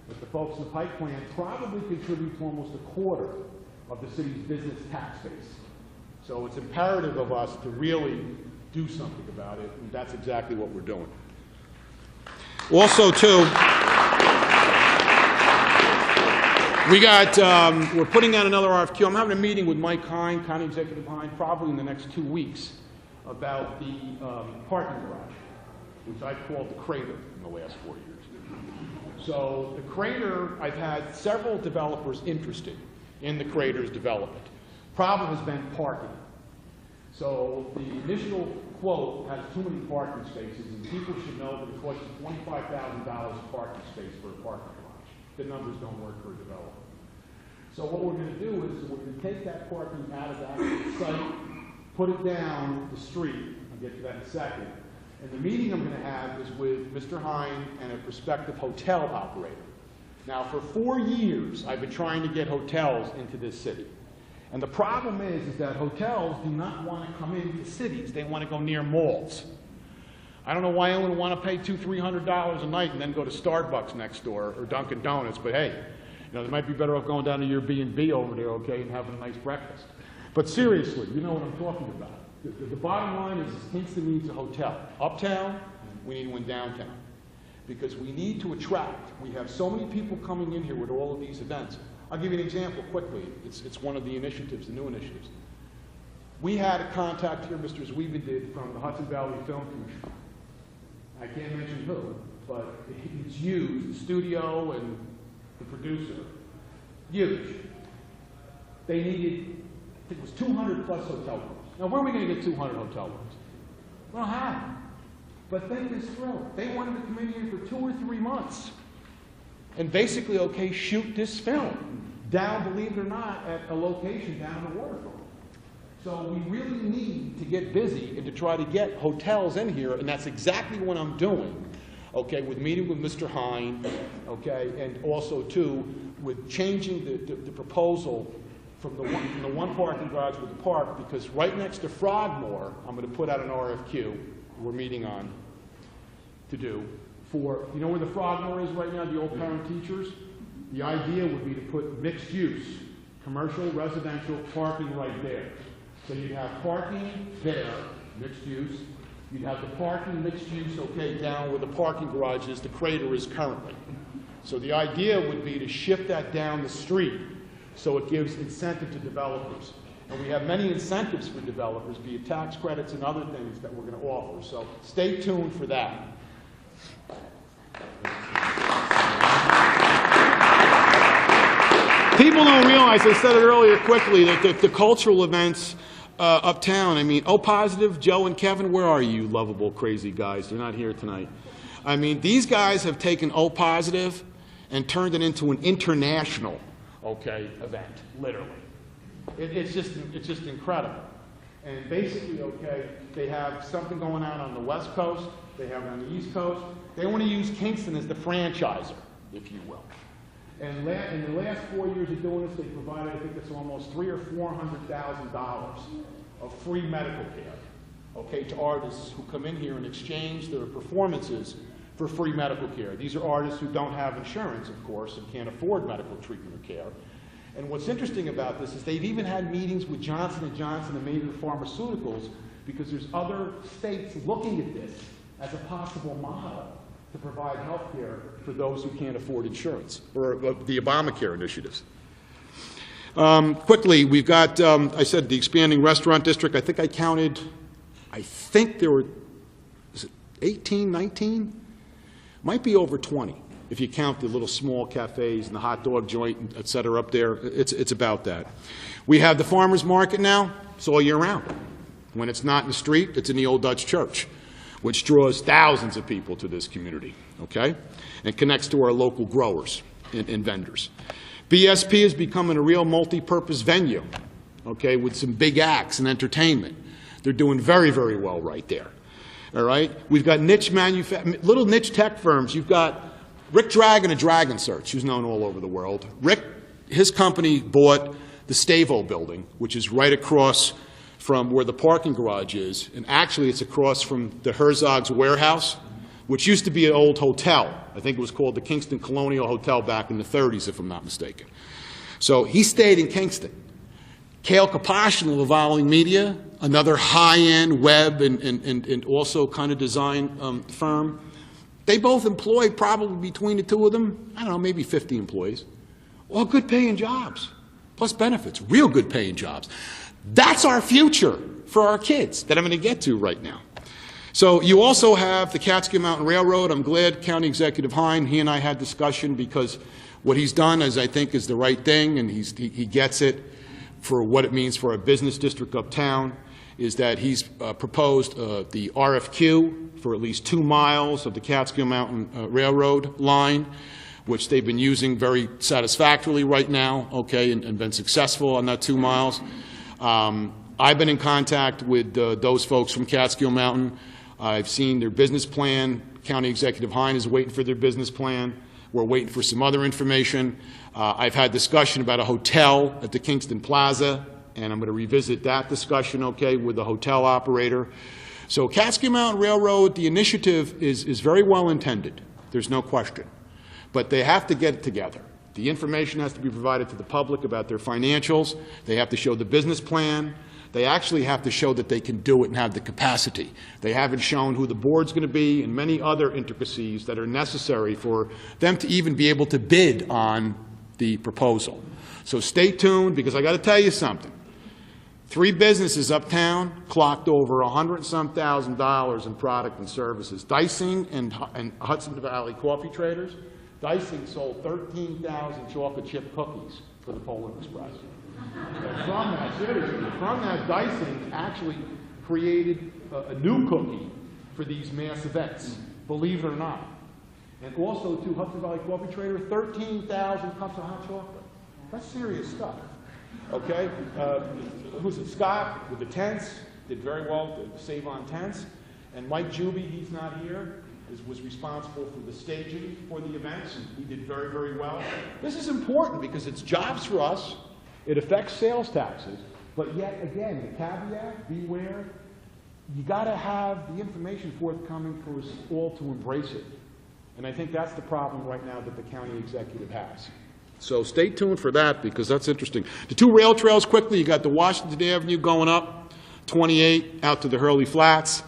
that the folks in the Pike plan probably contribute to almost a quarter of the city's business tax base. So it's imperative of us to really do something about it, and that's exactly what we're doing. Also, too, we're putting out another RFQ. I'm having a meeting with Mike Hine, County Executive Hine, probably in the next 2 weeks, about the parking garage, which I've called the crater in the last 4 years. So the crater, I've had several developers interested in the crater's development. Problem has been parking. So the initial quote has too many parking spaces, and people should know that it costs $25,000 a parking space for a parking garage. The numbers don't work for a developer. So what we're going to do is we're going to take that parking out of that site, put it down the street. I'll get to that in a second. And the meeting I'm going to have is with Mr. Hine and a prospective hotel operator. Now, for 4 years, I've been trying to get hotels into this city. And the problem is that hotels do not want to come into cities. They want to go near malls. I don't know why anyone would want to pay $200-300 a night and then go to Starbucks next door or Dunkin' Donuts, but hey, you know, they might be better off going down to your B&B over there, okay, and having a nice breakfast. But seriously, you know what I'm talking about. The bottom line is Kingston needs a hotel. Uptown, we need one downtown. Because we need to attract. We have so many people coming in here with all of these events. I'll give you an example quickly. It's one of the initiatives, the new initiatives. We had a contact here, Mr. Zwiebel did, from the Hudson Valley Film Commission. I can't mention who, but it's used, the studio and the producer, huge. They needed, I think it was 200 plus hotel rooms. Now, where are we going to get 200 hotel rooms? We don't have them. But think this through. They wanted to come in here for 2 or 3 months and basically, okay, shoot this film down, believe it or not, at a location down the waterfront. So we really need to get busy and to try to get hotels in here, and that's exactly what I'm doing, okay, with meeting with Mr. Hine, okay, and also, too, with changing the proposal from the one parking garage with the park, because right next to Frogmore, I'm going to put out an RFQ we're meeting on to do for, you know where the Frogmore is right now, the old parent teachers? The idea would be to put mixed use, commercial, residential, parking right there. So you'd have parking there, mixed use. You'd have the parking mixed use, okay, down where the parking garage is, the crater is currently. So the idea would be to shift that down the street so it gives incentive to developers. And we have many incentives for developers, be it tax credits and other things that we're going to offer. So stay tuned for that. People don't realize, I said it earlier quickly, that the cultural events uptown, I mean, O Positive, Joe and Kevin, where are you lovable, crazy guys? They're not here tonight. I mean, these guys have taken O Positive and turned it into an international, okay, event, literally. It's just incredible. And basically, okay, they have something going on the West Coast, they have it on the East Coast. They want to use Kingston as the franchiser, if you will. And in the last 4 years of doing this, they provided, I think it's almost $300,000 or $400,000 of free medical care, okay, to artists who come in here and exchange their performances for free medical care. These are artists who don't have insurance, of course, and can't afford medical treatment or care. And what's interesting about this is they've even had meetings with Johnson & Johnson and major pharmaceuticals because there's other states looking at this as a possible model to provide health care for those who can't afford insurance, or the Obamacare initiatives. Quickly, we've got, I said, the expanding restaurant district. I think I counted, I think there were, is it 18, 19? Might be over 20, if you count the little small cafes and the hot dog joint, et cetera, up there. It's about that. We have the farmers market now. It's all year round. When it's not in the street, it's in the Old Dutch Church, which draws thousands of people to this community, okay, and connects to our local growers and vendors. BSP is becoming a real multi-purpose venue, okay, with some big acts and entertainment. They're doing very, very well right there, all right? We've got little niche tech firms. You've got Rick Dragon of Dragon Search, who's known all over the world. Rick, his company bought the Stavo building, which is right across from where the parking garage is, and actually it's across from the Herzog's warehouse, which used to be an old hotel. I think it was called the Kingston Colonial Hotel back in the 30s, if I'm not mistaken. So he stayed in Kingston. Cale Kapashian of the Volleying Media, another high-end web and also kind of design firm. They both employ probably between the two of them, I don't know, maybe 50 employees. All good paying jobs, plus benefits, real good paying jobs. That's our future for our kids that I'm going to get to right now. So you also have the Catskill Mountain Railroad. I'm glad County Executive Hine, he and I had discussion because what he's done is, I think, is the right thing, and he gets it for what it means for a business district uptown, is that he's proposed the RFQ for at least 2 miles of the Catskill Mountain Railroad line, which they've been using very satisfactorily right now, okay, and been successful on that 2 miles. I've been in contact with those folks from Catskill Mountain. I've seen their business plan. County Executive Hine is waiting for their business plan. We're waiting for some other information. I've had discussion about a hotel at the Kingston Plaza, and I'm going to revisit that discussion, okay, with the hotel operator. So Catskill Mountain Railroad, the initiative is very well intended. There's no question. But they have to get it together. The information has to be provided to the public about their financials. They have to show the business plan. They actually have to show that they can do it and have the capacity. They haven't shown who the board's going to be and many other intricacies that are necessary for them to even be able to bid on the proposal. So stay tuned, because I got to tell you something. 3 businesses uptown clocked over $100,000 in product and services. Dicing and Hudson Valley Coffee Traders. Dicing sold 13,000 chocolate chip cookies for the Polar Express. And from that, seriously, from that, Dicing actually created a new cookie for these mass events, believe it or not. And also, to Hudson Valley Coffee Trader, 13,000 cups of hot chocolate. That's serious stuff. Okay? Who's it? Scott with the tents did very well to save on tents. And Mike Juby, he's not here, was responsible for the staging for the events. And he did very, very well. This is important because it's jobs for us. It affects sales taxes. But yet, again, the caveat, beware, you got to have the information forthcoming for us all to embrace it. And I think that's the problem right now that the county executive has. So stay tuned for that because that's interesting. The 2 rail trails quickly, you got the Washington Avenue going up, 28 out to the Hurley Flats.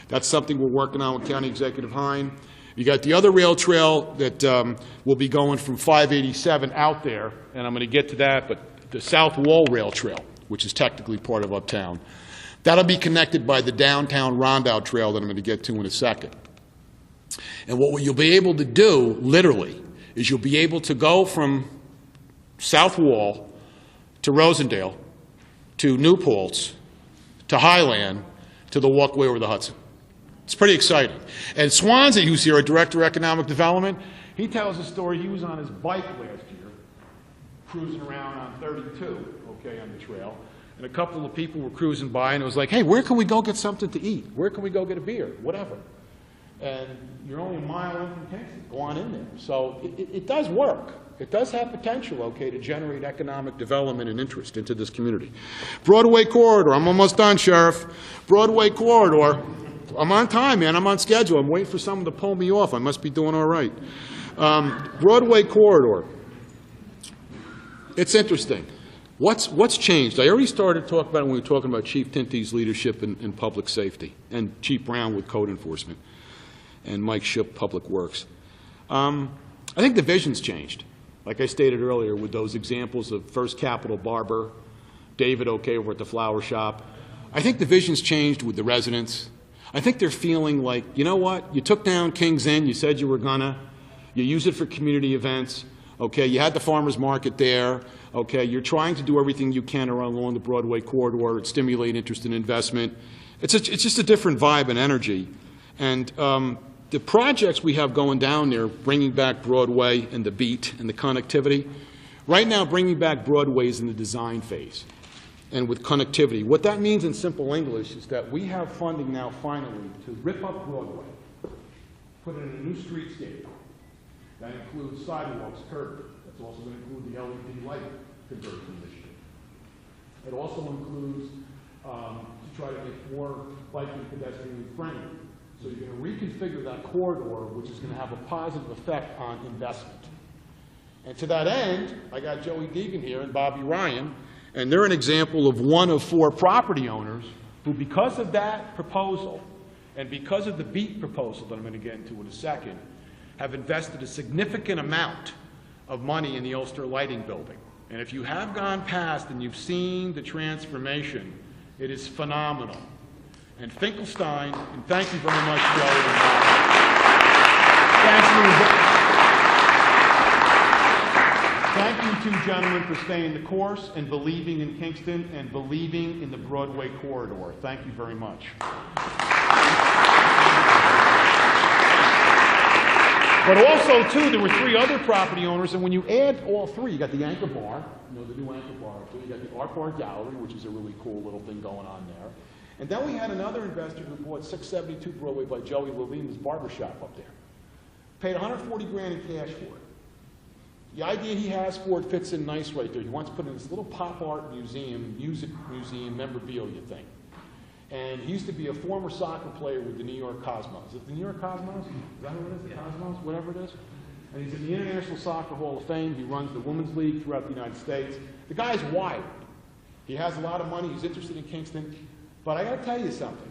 That's something we're working on with County Executive Hine. You got the other rail trail that will be going from 587 out there, and I'm going to get to that, but the South Wall Rail Trail, which is technically part of Uptown. That'll be connected by the downtown Rondout Trail that I'm going to get to in a second. And what you'll be able to do, literally, is you'll be able to go from South Wall to Rosendale to New Paltz to Highland to the walkway over the Hudson. It's pretty exciting. And Swansea, who's here, our Director of Economic Development, he tells a story. He was on his bike last year, cruising around on 32, okay, on the trail. And a couple of people were cruising by, and it was like, hey, where can we go get something to eat? Where can we go get a beer? Whatever. And you're only a mile in from Kingston. Go on in there. So it does work. It does have potential, okay, to generate economic development and interest into this community. Broadway Corridor. I'm almost done, Sheriff. Broadway Corridor. I'm on time, man. I'm on schedule. I'm waiting for someone to pull me off. I must be doing all right. Broadway Corridor. It's interesting. What's changed? I already started talking about it when we were talking about Chief Tinty's leadership in public safety and Chief Brown with code enforcement and Mike Shipp, Public Works. I think the vision's changed. Like I stated earlier with those examples of First Capital Barber, David okay over at the flower shop. I think the vision's changed with the residents. I think they're feeling like, you know what, you took down King's Inn, you said you were gonna, you use it for community events, okay, you had the farmer's market there, okay, you're trying to do everything you can along the Broadway corridor and stimulate interest and investment. It's just a different vibe and energy. And the projects we have going down there, bringing back Broadway and the beat and the connectivity, right now bringing back Broadway is in the design phase and with connectivity. What that means in simple English is that we have funding now finally to rip up Broadway, put in a new streetscape. That includes sidewalks, curb. That's also going to include the LED light conversion initiative. It also includes to try to make more biking pedestrian friendly. So you're going to reconfigure that corridor, which is going to have a positive effect on investment. And to that end, I got Joey Deegan here and Bobby Ryan, and they're an example of one of 4 property owners who, because of that proposal and because of the BEAT proposal that I'm going to get into in a second, have invested a significant amount of money in the Ulster Lighting Building. And if you have gone past and you've seen the transformation, it is phenomenal. And Finkelstein, and thank you very much, Joey. Thank you, 2 gentlemen, for staying the course and believing in Kingston and believing in the Broadway corridor. Thank you very much. But also, too, there were 3 other property owners, and when you add all 3, you got the Anchor Bar, you know, the new Anchor Bar, you got the Art Bar Gallery, which is a really cool little thing going on there. And then we had another investor who bought 672 Broadway by Joey Levine's barbershop up there. Paid $140 grand in cash for it. The idea he has for it fits in nice right there. He wants to put in this little pop art museum, music museum, memorabilia thing. And he used to be a former soccer player with the New York Cosmos. Is it the New York Cosmos? Is that what it is? The Cosmos? Whatever it is? And he's in the International Soccer Hall of Fame. He runs the Women's League throughout the United States. The guy's wired. He has a lot of money. He's interested in Kingston. But I got to tell you something.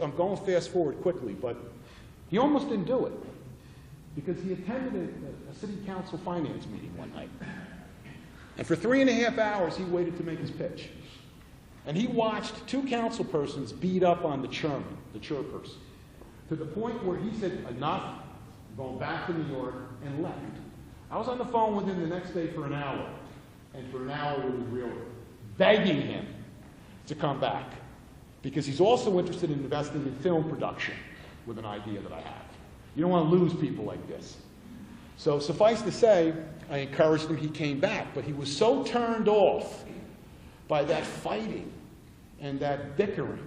I'm going fast forward quickly, but he almost didn't do it because he attended a city council finance meeting one night. And for 3.5 hours, he waited to make his pitch. And he watched two councilpersons beat up on the chairman, the chairperson, to the point where he said, enough, I'm going back to New York, and left. I was on the phone with him the next day for an hour, and for an hour it was really begging him to come back, because he's also interested in investing in film production with an idea that I have. You don't want to lose people like this. So suffice to say, I encouraged him, he came back, but he was so turned off by that fighting and that bickering.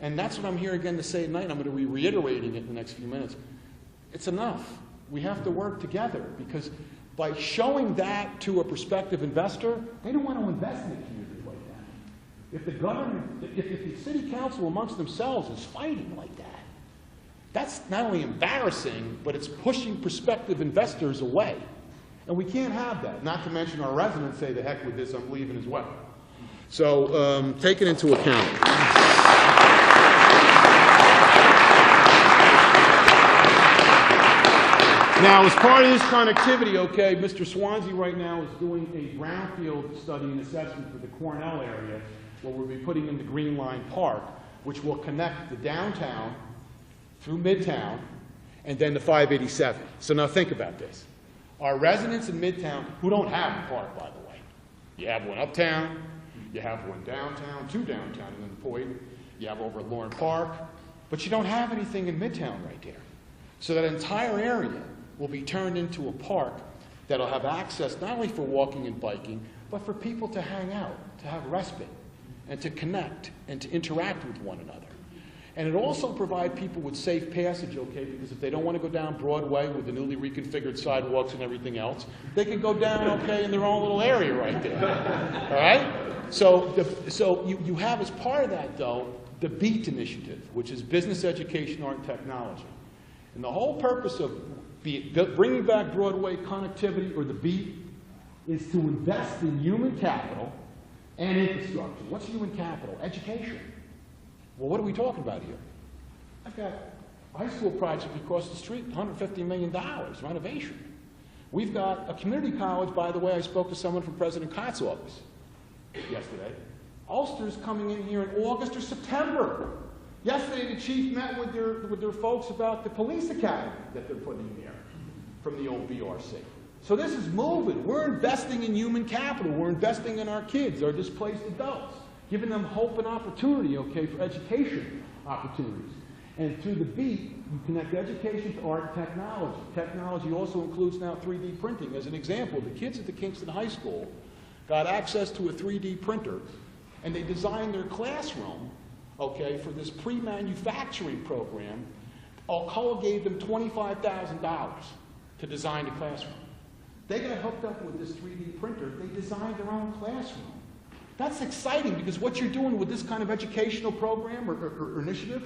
And that's what I'm here again to say tonight. I'm going to be reiterating it in the next few minutes. It's enough. We have to work together, because by showing that to a prospective investor, they don't want to invest in a community like that. If the government, if the city council amongst themselves is fighting like that, that's not only embarrassing, but it's pushing prospective investors away. And we can't have that. Not to mention our residents say, the heck with this, I'm leaving as well. So take it into account. Now, as part of this connectivity, okay, Mr. Swansea right now is doing a brownfield study and assessment for the Cornell area, where we'll be putting in the Green Line Park, which will connect the downtown through Midtown and then the 587. So now think about this. Our residents in Midtown, who don't have a park, by the way, you have one uptown, you have one downtown, two downtown, and then the point, you have over at Lauren Park, but you don't have anything in Midtown right there. So that entire area will be turned into a park that'll have access not only for walking and biking, but for people to hang out, to have respite, and to connect, and to interact with one another. And it also provide people with safe passage, okay, because if they don't want to go down Broadway with the newly reconfigured sidewalks and everything else, they can go down, okay, in their own little area right there. All right? So you have as part of that, though, the BEAT initiative, which is Business, Education, Art, and Technology. And the whole purpose of bringing back Broadway connectivity, or the BEAT, is to invest in human capital and infrastructure. What's human capital? Education. Well, what are we talking about here? I've got a high school project across the street, $150 million, renovation. We've got a community college, by the way. I spoke to someone from President Cott's office yesterday. Ulster's coming in here in August or September. Yesterday, the chief met with their folks about the police academy that they're putting in there from the old BRC. So this is moving. We're investing in human capital. We're investing in our kids, our displaced adults, giving them hope and opportunity, okay, for education opportunities. And through the BEAT, you connect education to art and technology. Technology also includes now 3D printing. As an example, the kids at the Kingston High School got access to a 3D printer, and they designed their classroom, okay, for this pre-manufacturing program. Alcoa gave them $25,000 to design the classroom. They got hooked up with this 3D printer. They designed their own classroom. That's exciting, because what you're doing with this kind of educational program or initiative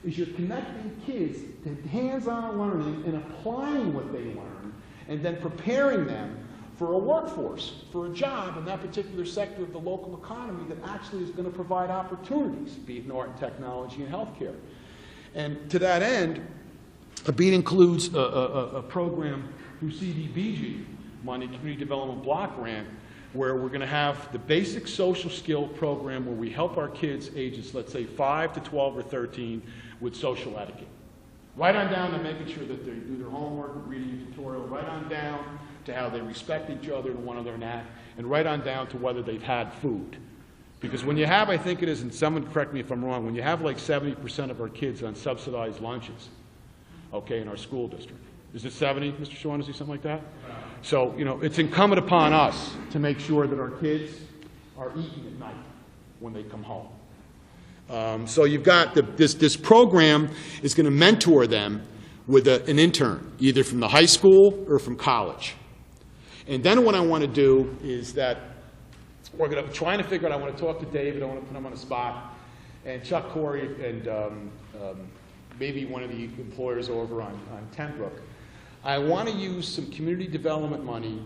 is you're connecting kids to hands-on learning and applying what they learn, and then preparing them for a workforce, for a job in that particular sector of the local economy that actually is going to provide opportunities, be it in art and technology and healthcare. And to that end, the BEAT includes a program through CDBG money, Community Development Block Grant, where we're going to have the basic social skill program where we help our kids ages, let's say 5 to 12 or 13, with social etiquette. Right on down to making sure that they do their homework, reading a tutorial, right on down to how they respect each other and one another, and right on down to whether they've had food. Because when you have, I think it is, and someone correct me if I'm wrong, when you have like 70% of our kids on subsidized lunches, okay, in our school district. Is it 70, Mr. Shaughnessy, something like that? So, you know, it's incumbent upon us to make sure that our kids are eating at night when they come home. So you've got this program is going to mentor them with an intern, either from the high school or from college. And then what I want to do is that we're going to trying to figure out, I want to talk to David, I want to put him on the spot, and Chuck Corey, and maybe one of the employers over on Tenbrook. I want to use some community development money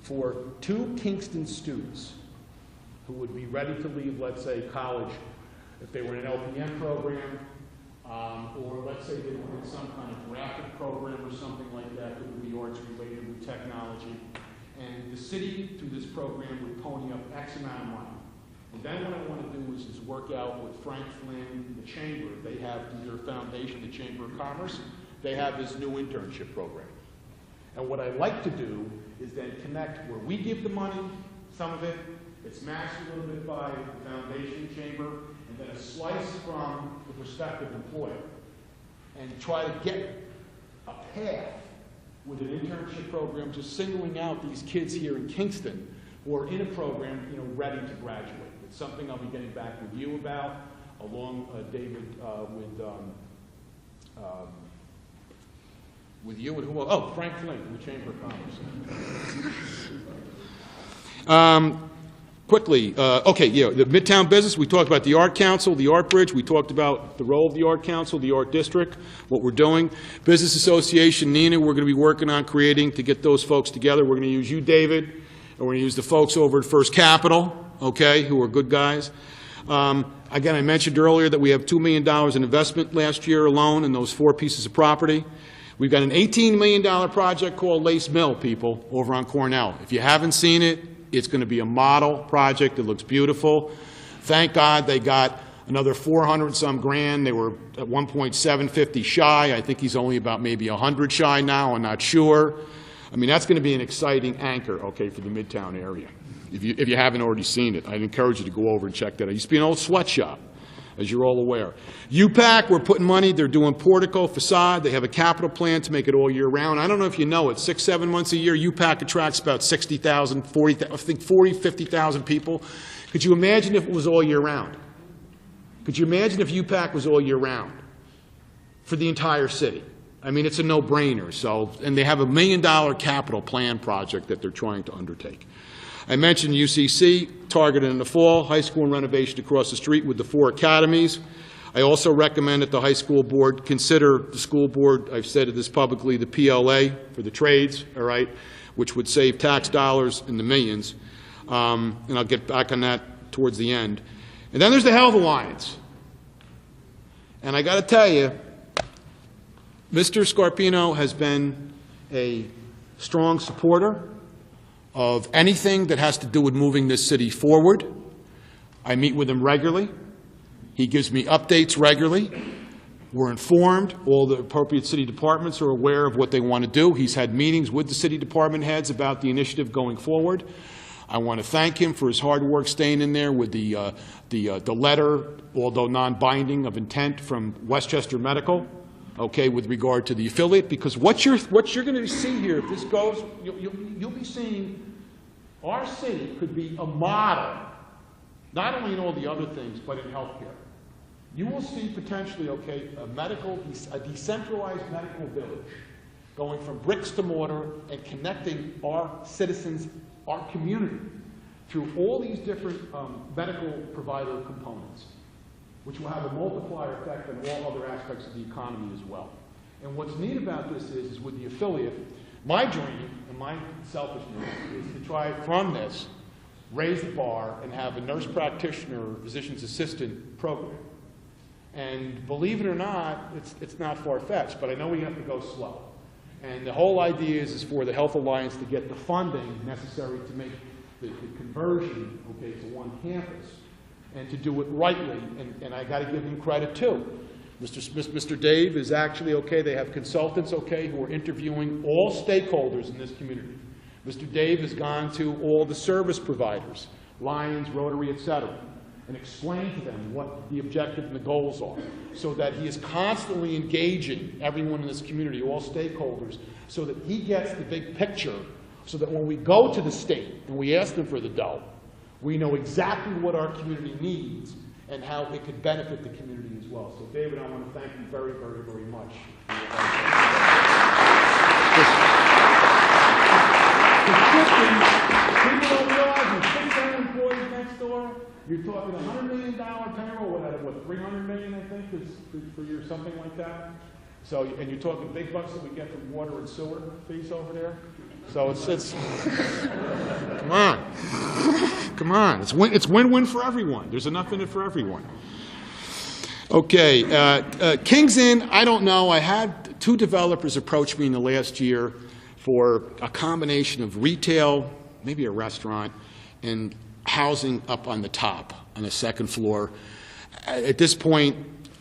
for 2 Kingston students who would be ready to leave, let's say, college, if they were in an LPN program, or let's say they were in some kind of graphic program or something like that that would be arts related with technology. And the city, through this program, would pony up X amount of money. And then what I want to do is work out with Frank Flynn, the Chamber. They have through their foundation, the Chamber of Commerce, they have this new internship program. And what I like to do is then connect where we give the money, some of it, it's matched a little bit by the foundation chamber, and then a slice from the prospective employer. And try to get a path with an internship program, just singling out these kids here in Kingston who are in a program, ready to graduate. It's something I'll be getting back with you about, along, David, with you and who else? Oh, Frank Flynn from the Chamber of Commerce. Quickly, okay, yeah, the Midtown Business, we talked about the Art Council, the Art Bridge, we talked about the role of the Art Council, the Art District, what we're doing. Business Association, Nina, we're going to be working on creating to get those folks together. We're going to use you, David, and we're going to use the folks over at First Capital, okay, who are good guys. Again, I mentioned earlier that we have $2 million in investment last year alone in those 4 pieces of property. We've got an $18 million project called Lace Mill, people, over on Cornell. If you haven't seen it, it's going to be a model project. It looks beautiful. Thank God they got another 400-some grand. They were at 1.750 shy. I think he's only about maybe 100 shy now. I'm not sure. I mean, that's going to be an exciting anchor, okay, for the Midtown area. If you haven't already seen it, I'd encourage you to go over and check that out. It used to be an old sweatshop, as you're all aware. UPAC, we're putting money. They're doing portico, facade. They have a capital plan to make it all year round. I don't know if you know it. 6, 7 months a year, UPAC attracts about 60,000, 40,000, I think 40, 50,000 people. Could you imagine if it was all year round? Could you imagine if UPAC was all year round for the entire city? I mean, it's a no-brainer. So, and they have a $1 million capital plan project that they're trying to undertake. I mentioned UCC, targeted in the fall, high school and renovation across the street with the 4 academies. I also recommend that the high school board consider the school board, I've said this publicly, the PLA for the trades, all right, which would save tax dollars in the millions. And I'll get back on that towards the end. And then there's the Health Alliance. And I got to tell you, Mr. Scarpino has been a strong supporter of anything that has to do with moving this city forward. I meet with him regularly. He gives me updates regularly. We're informed. All the appropriate city departments are aware of what they want to do. He's had meetings with the city department heads about the initiative going forward. I want to thank him for his hard work staying in there with the letter, although non-binding, of intent from Westchester Medical, okay, with regard to the affiliate, because what you're going to see here, if this goes, you'll be seeing our city could be a model, not only in all the other things, but in healthcare. You will see potentially, okay, a decentralized medical village going from bricks to mortar and connecting our citizens, our community, through all these different medical provider components, which will have a multiplier effect on all other aspects of the economy as well. And what's neat about this is with the affiliate, my dream and my selfishness is to try from this, raise the bar and have a nurse practitioner, physician's assistant program. And believe it or not, it's not far-fetched, but I know we have to go slow. And the whole idea is for the Health Alliance to get the funding necessary to make the conversion, okay, to one campus, and to do it rightly, and I got to give him credit too. Mr. Dave is actually, okay, they have consultants, okay, who are interviewing all stakeholders in this community. Mr. Dave has gone to all the service providers, Lions, Rotary, etc., and explained to them what the objective and the goals are, so that he is constantly engaging everyone in this community, all stakeholders, so that he gets the big picture, so that when we go to the state and we ask them for the dough, we know exactly what our community needs and how it could benefit the community as well. So, David, I want to thank you very, very, very much. People don't realize with 600 employees next door, you're talking $100 million payroll, what, $300 million, I think, is for your something like that. So, and you're talking big bucks that we get from water and sewer fees over there. So it's come on. Come on. It's win-win for everyone. There's enough in it for everyone. Okay. Kingston, I don't know. I had 2 developers approach me in the last year for a combination of retail, maybe a restaurant, and housing up on the top, on the second floor. At this point,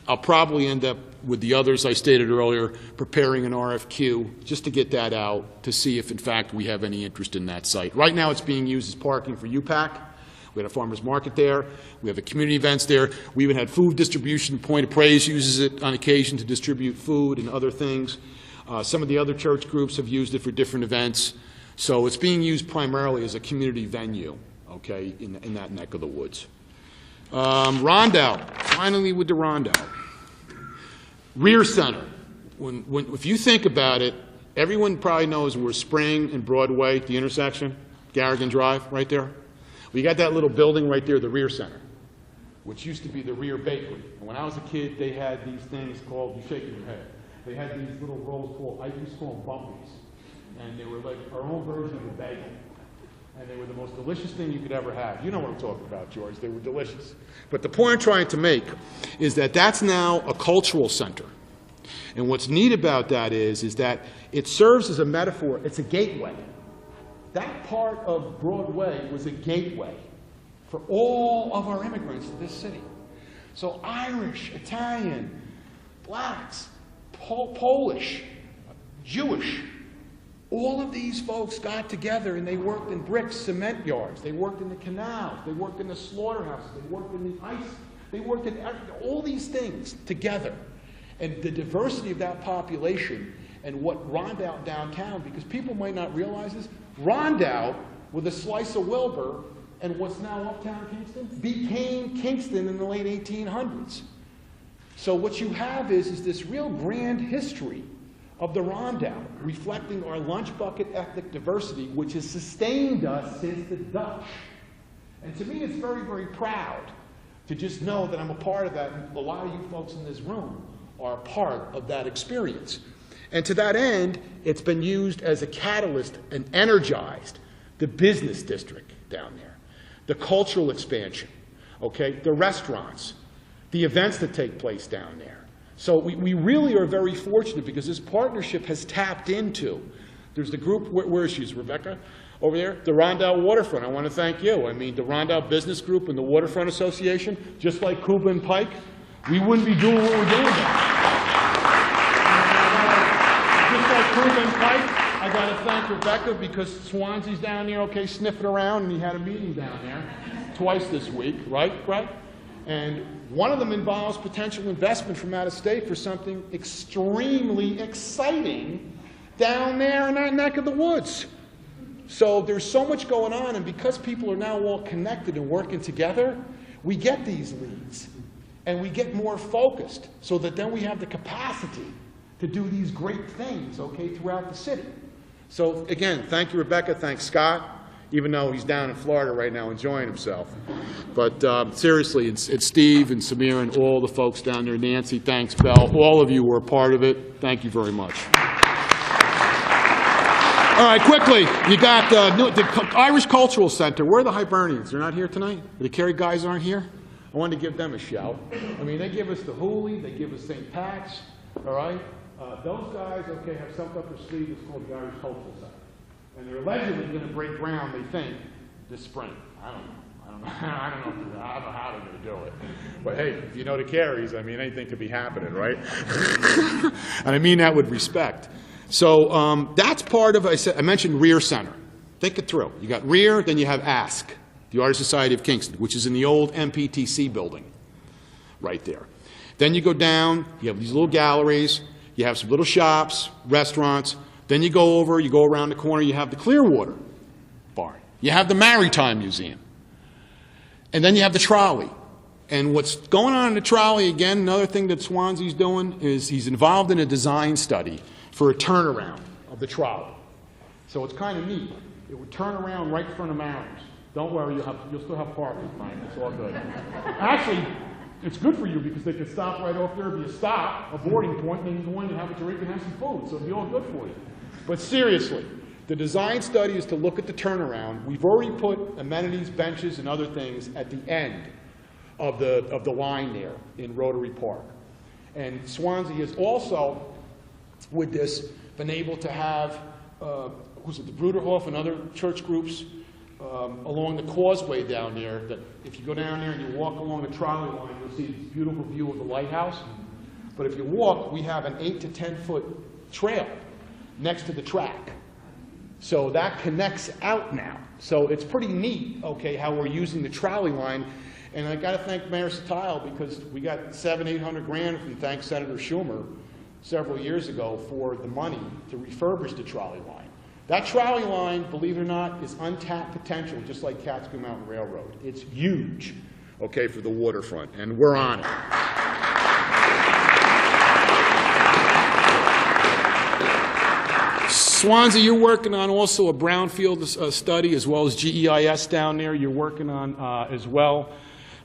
I'll probably end up with the others I stated earlier, preparing an RFQ just to get that out to see if, in fact, we have any interest in that site. Right now, it's being used as parking for UPAC. We had a farmer's market there. We have a community events there. We even had food distribution. Point of Praise uses it on occasion to distribute food and other things. Some of the other church groups have used it for different events. So it's being used primarily as a community venue, okay, in that neck of the woods. Rondout, finally with the Rondout. Rear Center. If you think about it, everyone probably knows where Spring and Broadway, the intersection, Garrigan Drive, right there. We got that little building right there, the Rear Center, which used to be the Rear Bakery. And when I was a kid, they had these things called, you're shaking your head, they had these little rolls called, I used to call them bumpies. And they were like our own version of a bagel. And they were the most delicious thing you could ever have. You know what I'm talking about, George. They were delicious. But the point I'm trying to make is that that's now a cultural center. And what's neat about that is that it serves as a metaphor. It's a gateway. That part of Broadway was a gateway for all of our immigrants to this city. So Irish, Italian, blacks, Polish, Jewish, all of these folks got together and they worked in bricks, cement yards. They worked in the canals. They worked in the slaughterhouses. They worked in the ice. They worked in all these things together. And the diversity of that population and what Rondout downtown, because people might not realize this, Rondout, with a slice of Wilbur and what's now uptown Kingston, became Kingston in the late 1800s. So what you have is this real grand history of the Rondout, reflecting our lunch bucket ethnic diversity, which has sustained us since the Dutch. And to me, it's very, very proud to just know that I'm a part of that, and a lot of you folks in this room are a part of that experience. And to that end, it's been used as a catalyst and energized the business district down there, the cultural expansion, okay, the restaurants, the events that take place down there. So we really are very fortunate because this partnership has tapped into, there's the group, where is she, is Rebecca over there? The Rondout Waterfront, I want to thank you. I mean, the Rondout Business Group and the Waterfront Association, just like Cuba and Pike, we wouldn't be doing what we're doing now. Just like Cuba and Pike, I got to thank Rebecca because Swansea's down there, okay, sniffing around, and he had a meeting down there twice this week, right? And one of them involves potential investment from out of state for something extremely exciting down there in that neck of the woods. So there's so much going on, and because people are now all connected and working together, we get these leads, and we get more focused, so that then we have the capacity to do these great things, okay, throughout the city. So again, thank you, Rebecca, thanks, Scott, even though he's down in Florida right now enjoying himself. But seriously, it's Steve and Samir and all the folks down there. Nancy, thanks, Belle. All of you were a part of it. Thank you very much. All right, quickly, you got the Irish Cultural Center. Where are the Hibernians? They're not here tonight? The Kerry guys aren't here? I wanted to give them a shout. I mean, they give us the Hooley, they give us St. Pat's, all right? Those guys, okay, have something up their sleeve that's called the Irish Cultural Center. And they're allegedly going to break ground, they think, this spring. I don't know. I don't know how they're going to do it. But hey, if you know the Carries, I mean, anything could be happening, right? And I mean that with respect. So that's part of, I mentioned Rear Center. Think it through. You got Rear, then you have ASK, the Art Society of Kingston, which is in the old MPTC building right there. Then you go down, you have these little galleries, you have some little shops, restaurants. Then you go over, you go around the corner, you have the Clearwater Barn. You have the Maritime Museum. And then you have the trolley. And what's going on in the trolley, again, another thing that Swansea's doing is he's involved in a design study for a turnaround of the trolley. So it's kind of neat. It would turn around right in front of Mariners. Don't worry, you'll still have parking, Frank. It's all good. Actually, it's good for you because they can stop right off there. It'll be a stop, a boarding point, and then you can go in and have a drink and have some food. So it'll be all good for you. But seriously, the design study is to look at the turnaround. We've already put amenities, benches, and other things at the end of the line there in Rotary Park. And Swansea has also, with this, been able to have, the Bruderhof and other church groups along the causeway down there, that if you go down there and you walk along the trolley line, you'll see this beautiful view of the lighthouse. But if you walk, we have an 8 to 10 foot trail next to the track. So that connects out now. So it's pretty neat, okay, how we're using the trolley line. And I got to thank Mayor Satile, because we got $700-800 grand from thanks Senator Schumer several years ago for the money to refurbish the trolley line. That trolley line, believe it or not, is untapped potential, just like Catskill Mountain Railroad. It's huge, okay, for the waterfront, and we're on it. Swansea, you're working on also a brownfield study, as well as GEIS down there. You're working on as well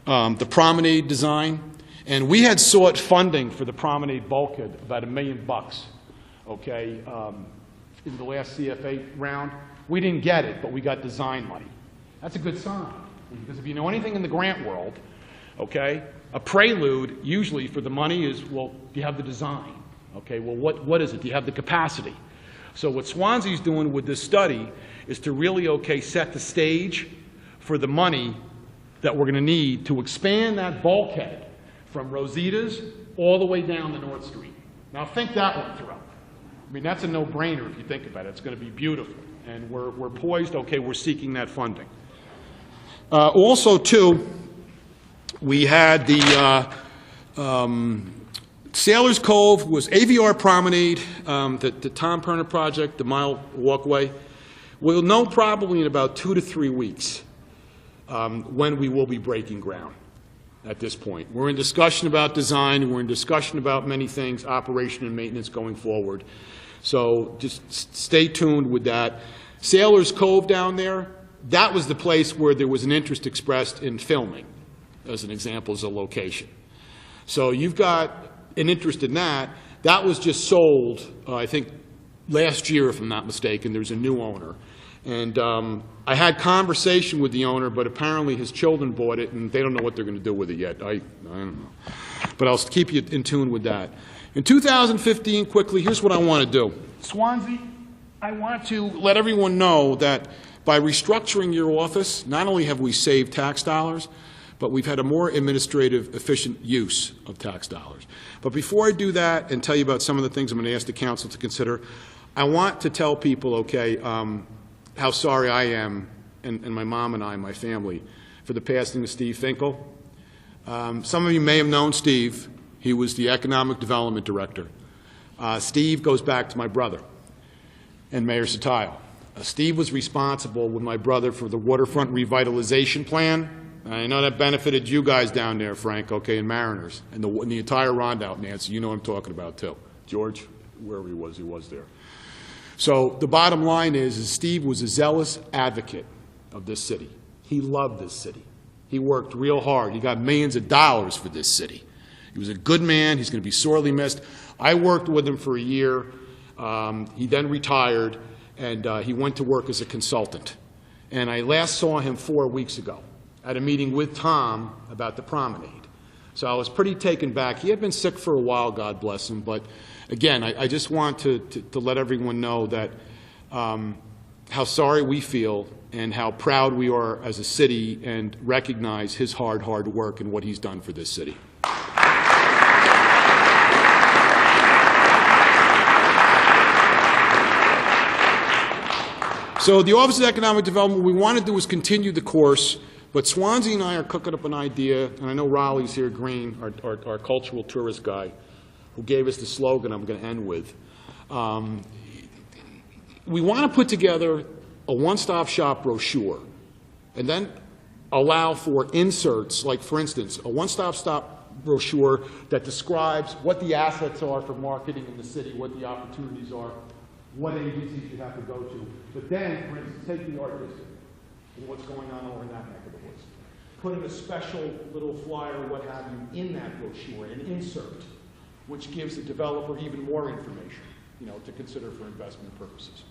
the promenade design. And we had sought funding for the promenade bulkhead, about $1 million, okay, in the last CFA round. We didn't get it, but we got design money. That's a good sign, because if you know anything in the grant world, okay, a prelude usually for the money is, well, do you have the design? Okay, well, what is it? Do you have the capacity? So what Swansea's doing with this study is to really, okay, set the stage for the money that we're going to need to expand that bulkhead from Rosita's all the way down to North Street. Now think that one through. I mean, that's a no-brainer if you think about it. It's going to be beautiful. And we're poised, okay, we're seeking that funding. Also, too, we had the Sailors Cove was AVR Promenade, the Tom Perner project, the mile walkway. We'll know probably in about 2 to 3 weeks when we will be breaking ground at this point. We're in discussion about design, we're in discussion about many things, operation and maintenance going forward. So just stay tuned with that. Sailors Cove down there, that was the place where there was an interest expressed in filming, as an example, as a location. So you've got an interest in that. That was just sold, I think, last year, if I'm not mistaken. There's a new owner. And I had conversation with the owner, but apparently his children bought it, and they don't know what they're going to do with it yet. I don't know. But I'll keep you in tune with that. In 2015, quickly, here's what I want to do. Swansea, I want to let everyone know that by restructuring your office, not only have we saved tax dollars, but we've had a more administrative, efficient use of tax dollars. But before I do that and tell you about some of the things I'm going to ask the council to consider, I want to tell people, okay, how sorry I am, and my mom and I, my family, for the passing of Steve Finkel. Some of you may have known Steve. He was the Economic Development Director. Steve goes back to my brother and Mayor Satile. Steve was responsible with my brother for the waterfront revitalization plan. I know that benefited you guys down there, Frank, okay, and Mariners, and the entire Rondout, Nancy. You know what I'm talking about, too. George, wherever he was there. So the bottom line is Steve was a zealous advocate of this city. He loved this city. He worked real hard. He got millions of dollars for this city. He was a good man. He's going to be sorely missed. I worked with him for a year. He then retired, and he went to work as a consultant. And I last saw him 4 weeks ago at a meeting with Tom about the promenade. So I was pretty taken back. He had been sick for a while, God bless him. But again, I just want to let everyone know that how sorry we feel and how proud we are as a city, and recognize his hard work and what he's done for this city. So the Office of Economic Development, what we want to do is continue the course, but Swansea and I are cooking up an idea, and I know Raleigh's here, Green, our cultural tourist guy, who gave us the slogan I'm going to end with. We want to put together a one-stop shop brochure, and then allow for inserts, like, for instance, a one-stop shop brochure that describes what the assets are for marketing in the city, what the opportunities are, what agencies you have to go to. But then, for instance, take the art district and what's going on over in that neck of the woods. Put in a special little flyer, what have you, in that brochure, an insert, which gives the developer even more information, to consider for investment purposes.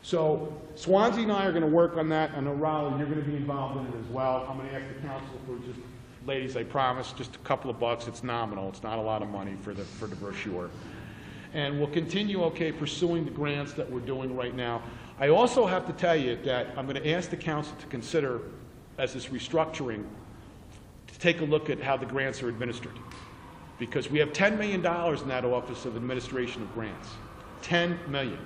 So Swansea and I are going to work on that. I know, Raleigh, you're going to be involved in it as well. I'm going to ask the council for just, ladies, I promise, just a couple of bucks. It's nominal. It's not a lot of money for the brochure. And we'll continue, okay, pursuing the grants that we're doing right now. I also have to tell you that I'm going to ask the council to consider, as this restructuring, to take a look at how the grants are administered. Because we have $10 million in that Office of Administration of Grants. $10 million.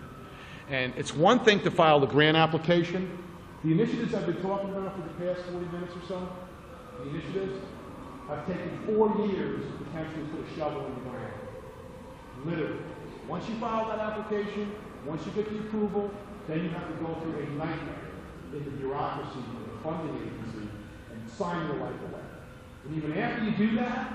And it's one thing to file the grant application. The initiatives I've been talking about for the past 40 minutes or so, the initiatives, I've taken 4 years to potentially put a shovel in the ground. Literally. Once you file that application, once you get the approval, then you have to go through a nightmare in the bureaucracy of the funding agency and sign your life away. And even after you do that,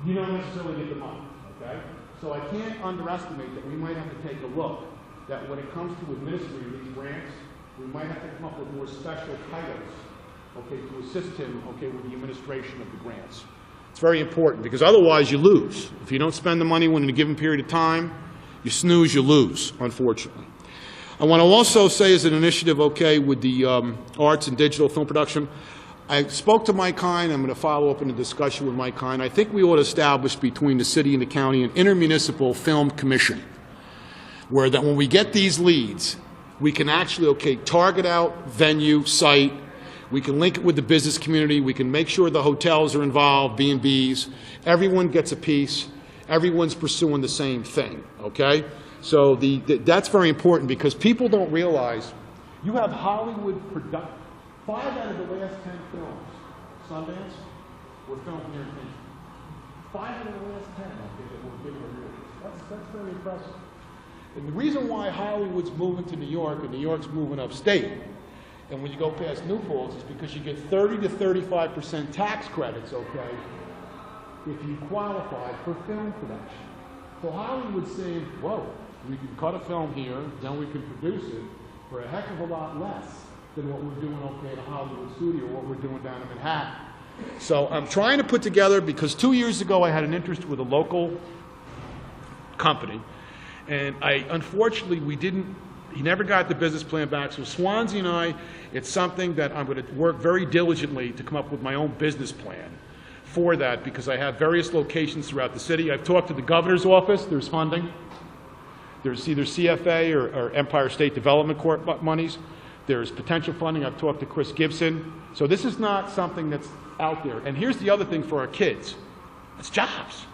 you don't necessarily get the money, okay? So I can't underestimate that we might have to take a look that when it comes to administering these grants, we might have to come up with more special titles, okay, to assist him, okay, with the administration of the grants. It's very important because otherwise you lose. If you don't spend the money within a given period of time, you snooze, you lose, unfortunately. I want to also say as an initiative, okay, with the arts and digital film production, I spoke to Mike Hine. I'm going to follow up in a discussion with Mike Hine. I think we ought to establish between the city and the county an intermunicipal film commission, where that when we get these leads, we can actually, okay, target out venue, site, we can link it with the business community, we can make sure the hotels are involved, B&Bs, everyone gets a piece, everyone's pursuing the same thing, okay? So that's very important because people don't realize you have Hollywood production. 5 out of the last 10 films, Sundance, were filmed near Kingston. 5 out of the last 10, okay, that were big awards. That's very impressive. And the reason why Hollywood's moving to New York and New York's moving upstate, and when you go past New Falls, is because you get 30 to 35% tax credits, okay, if you qualify for film production. So Hollywood's saying, whoa, we can cut a film here, then we can produce it for a heck of a lot less than what we're doing, okay, at a Hollywood studio, what we're doing down in Manhattan. So I'm trying to put together, because 2 years ago I had an interest with a local company, and unfortunately, he never got the business plan back. So Swansea and I, it's something that I'm going to work very diligently to come up with my own business plan for that, because I have various locations throughout the city. I've talked to the governor's office. There's funding. There's either CFA or Empire State Development Corp monies. There's potential funding. I've talked to Chris Gibson. So this is not something that's out there. And here's the other thing for our kids. It's jobs.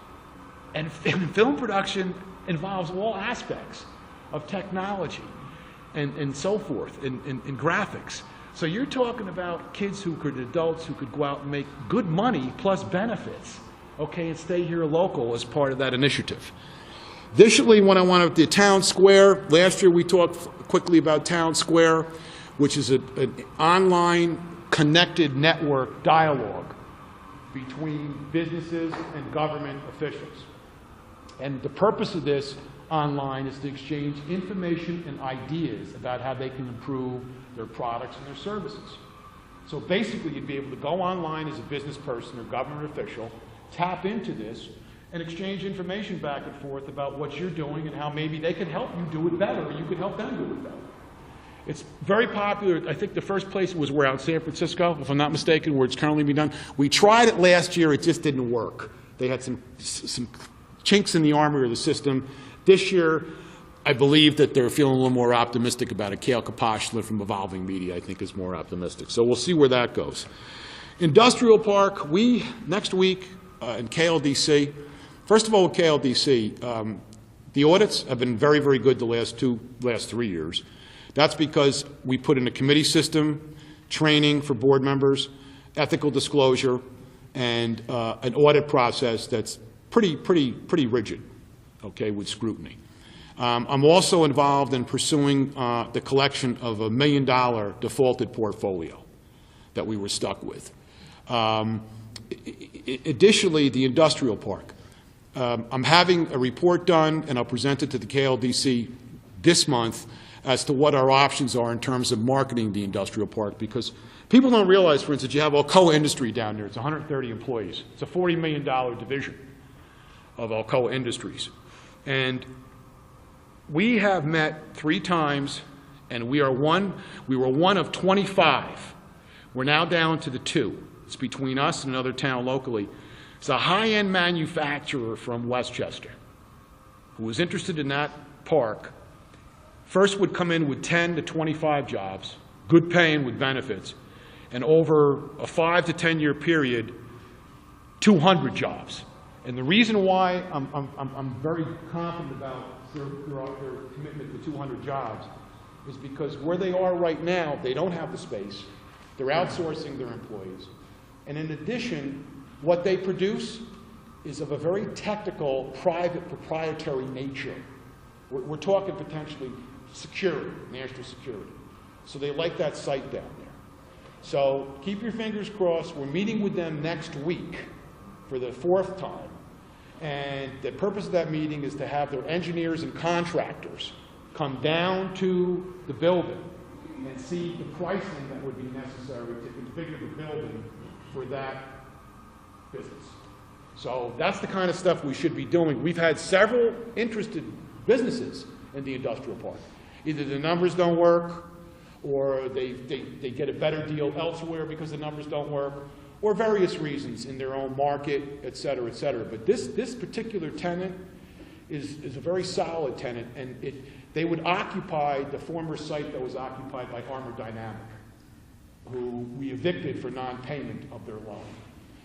And film production involves all aspects of technology and so forth, in graphics. So you're talking about kids adults who could go out and make good money plus benefits, okay, and stay here local as part of that initiative. Additionally, when I wanted the town square, last year we talked quickly about town square, which is an online connected network dialogue between businesses and government officials. And the purpose of this online is to exchange information and ideas about how they can improve their products and their services. So basically, you'd be able to go online as a business person or government official, tap into this, and exchange information back and forth about what you're doing and how maybe they could help you do it better or you could help them do it better. It's very popular. I think the first place was around San Francisco, if I'm not mistaken, where it's currently being done. We tried it last year. It just didn't work. They had some chinks in the armor of the system. This year, I believe that they're feeling a little more optimistic about it. Kale Kapashla from Evolving Media, I think, is more optimistic. So we'll see where that goes. Industrial Park, next week in KLDC, first of all with KLDC, the audits have been very, very good the last 3 years. That's because we put in a committee system, training for board members, ethical disclosure, and an audit process that's pretty rigid, okay, with scrutiny. I'm also involved in pursuing the collection of $1 million defaulted portfolio that we were stuck with. Additionally, the industrial park. I'm having a report done, and I'll present it to the KLDC this month as to what our options are in terms of marketing the industrial park, because people don't realize, for instance, you have Alcoa Industry down there. It's 130 employees. It's a $40 million division of Alcoa Industries. And we have met 3 times, and we were one of 25. We're now down to the 2. It's between us and another town locally. It's a high-end manufacturer from Westchester. who was interested in that park first would come in with 10 to 25 jobs, good paying with benefits, and over a 5 to 10 year period, 200 jobs. And the reason why I'm very confident about their commitment to 200 jobs is because where they are right now, they don't have the space. They're outsourcing their employees. And in addition, what they produce is of a very technical, private, proprietary nature. We're talking potentially security, national security. So they like that site down there. So keep your fingers crossed. We're meeting with them next week for the 4th time. And the purpose of that meeting is to have their engineers and contractors come down to the building and see the pricing that would be necessary to configure the building for that business. So that's the kind of stuff we should be doing. We've had several interested businesses in the industrial park. Either the numbers don't work, or they get a better deal elsewhere because the numbers don't work, or various reasons in their own market, et cetera, et cetera. But this particular tenant is a very solid tenant, and they would occupy the former site that was occupied by Armor Dynamic, who we evicted for non-payment of their loan.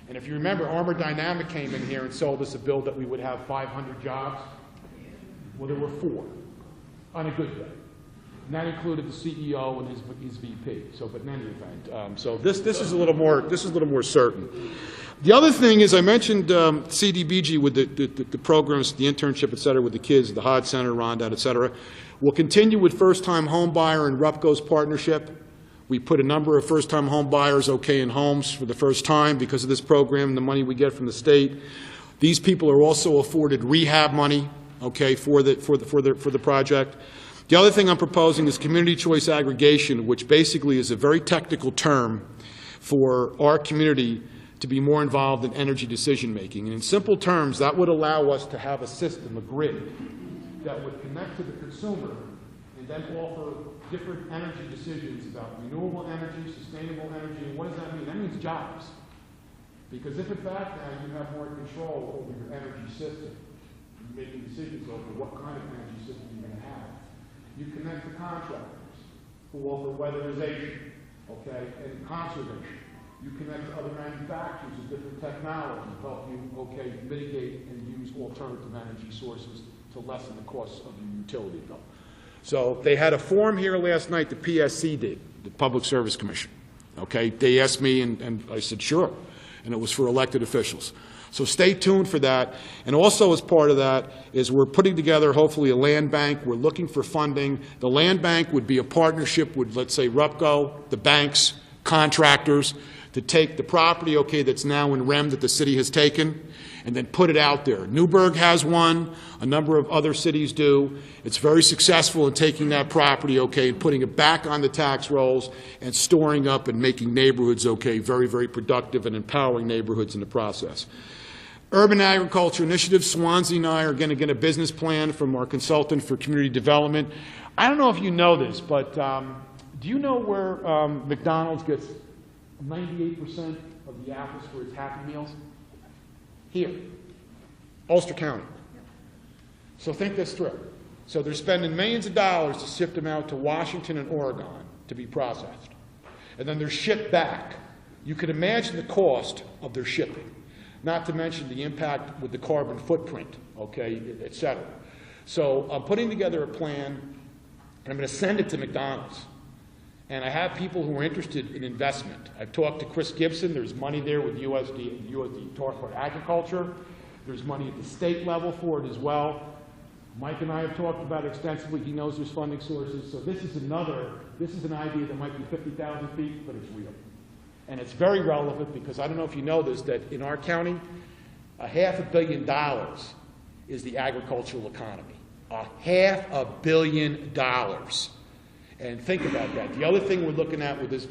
And if you remember, Armor Dynamic came in here and sold us a bill that we would have 500 jobs. Well, there were 4 on a good day. And that included the CEO and his VP. So, but in any event, so this is a little more certain. The other thing is, I mentioned CDBG with the programs, the internship, et cetera, with the kids, the Hod Center, Rondot, et cetera. We'll continue with first-time home buyer and RUPCO's partnership. We put a number of first-time home buyers okay in homes for the first time because of this program and the money we get from the state. These people are also afforded rehab money, okay, for the project. The other thing I'm proposing is community choice aggregation, which basically is a very technical term for our community to be more involved in energy decision making. And in simple terms, that would allow us to have a system, a grid, that would connect to the consumer and then offer different energy decisions about renewable energy, sustainable energy. And what does that mean? That means jobs. Because if in fact now you have more control over your energy system, you're making decisions over what kind of energy system you're going to have. You connect to contractors who offer weatherization, okay, and conservation. You connect to other manufacturers of different technologies, help you, okay, mitigate and use alternative energy sources to lessen the costs of your utility bill. So they had a forum here last night, the PSC did, the Public Service Commission, okay? They asked me, and I said, sure, and it was for elected officials. So stay tuned for that. And also as part of that is we're putting together hopefully a land bank. We're looking for funding. The land bank would be a partnership with, let's say, RUPCO, the banks, contractors, to take the property, okay, that's now in REM that the city has taken, and then put it out there. Newburgh has one. A number of other cities do. It's very successful in taking that property, okay, and putting it back on the tax rolls and storing up and making neighborhoods, okay, very, very productive and empowering neighborhoods in the process. Urban Agriculture Initiative, Swansea and I are going to get a business plan from our consultant for community development. I don't know if you know this, but do you know where McDonald's gets 98% of the apples for its Happy Meals? Here, Ulster County. So think this through. So they're spending millions of dollars to ship them out to Washington and Oregon to be processed. And then they're shipped back. You can imagine the cost of their shipping. Not to mention the impact with the carbon footprint, okay, et cetera. So I'm putting together a plan, and I'm going to send it to McDonald's. And I have people who are interested in investment. I've talked to Chris Gibson. There's money there with USD for agriculture. There's money at the state level for it as well. Mike and I have talked about it extensively. He knows there's funding sources. So this is an idea that might be 50,000 feet, but it's real. And it's very relevant because I don't know if you know this, that in our county, $500 million is the agricultural economy. $500 million. And think about that. The other thing we're looking at with this,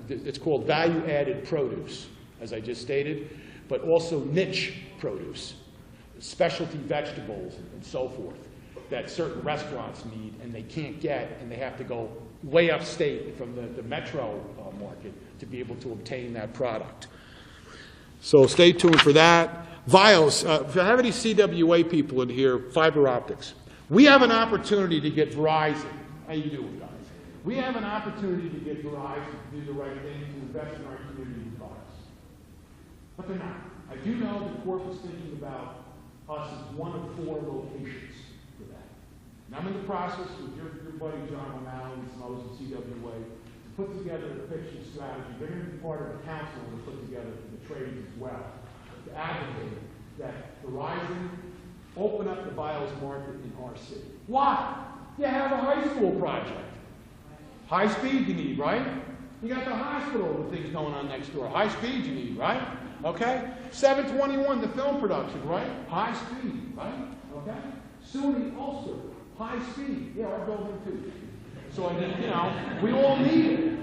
it's called value-added produce, as I just stated, but also niche produce, specialty vegetables and so forth, that certain restaurants need and they can't get, and they have to go way upstate from the metro market to be able to obtain that product. So stay tuned for that. Vios, if you have any CWA people in here, fiber optics. We have an opportunity to get Verizon. How you doing, guys? We have an opportunity to get Verizon to do the right thing, to invest in our community with Vios. But they're not. I do know the Corp is thinking about us as one of 4 locations for that. And I'm in the process with your buddy John O'Malley and some others at CWA to put together a pitch and strategy. They're going to be part of the council to put together the trades as well, to advocate that Verizon open up the Vios market in our city. Why? You have a high school project. High speed you need, right? You got the hospital with things going on next door. High speed you need, right? Okay? 721, the film production, right? High speed, right? Okay? SUNY Ulster, high speed. Yeah, our building too. So, we all need it.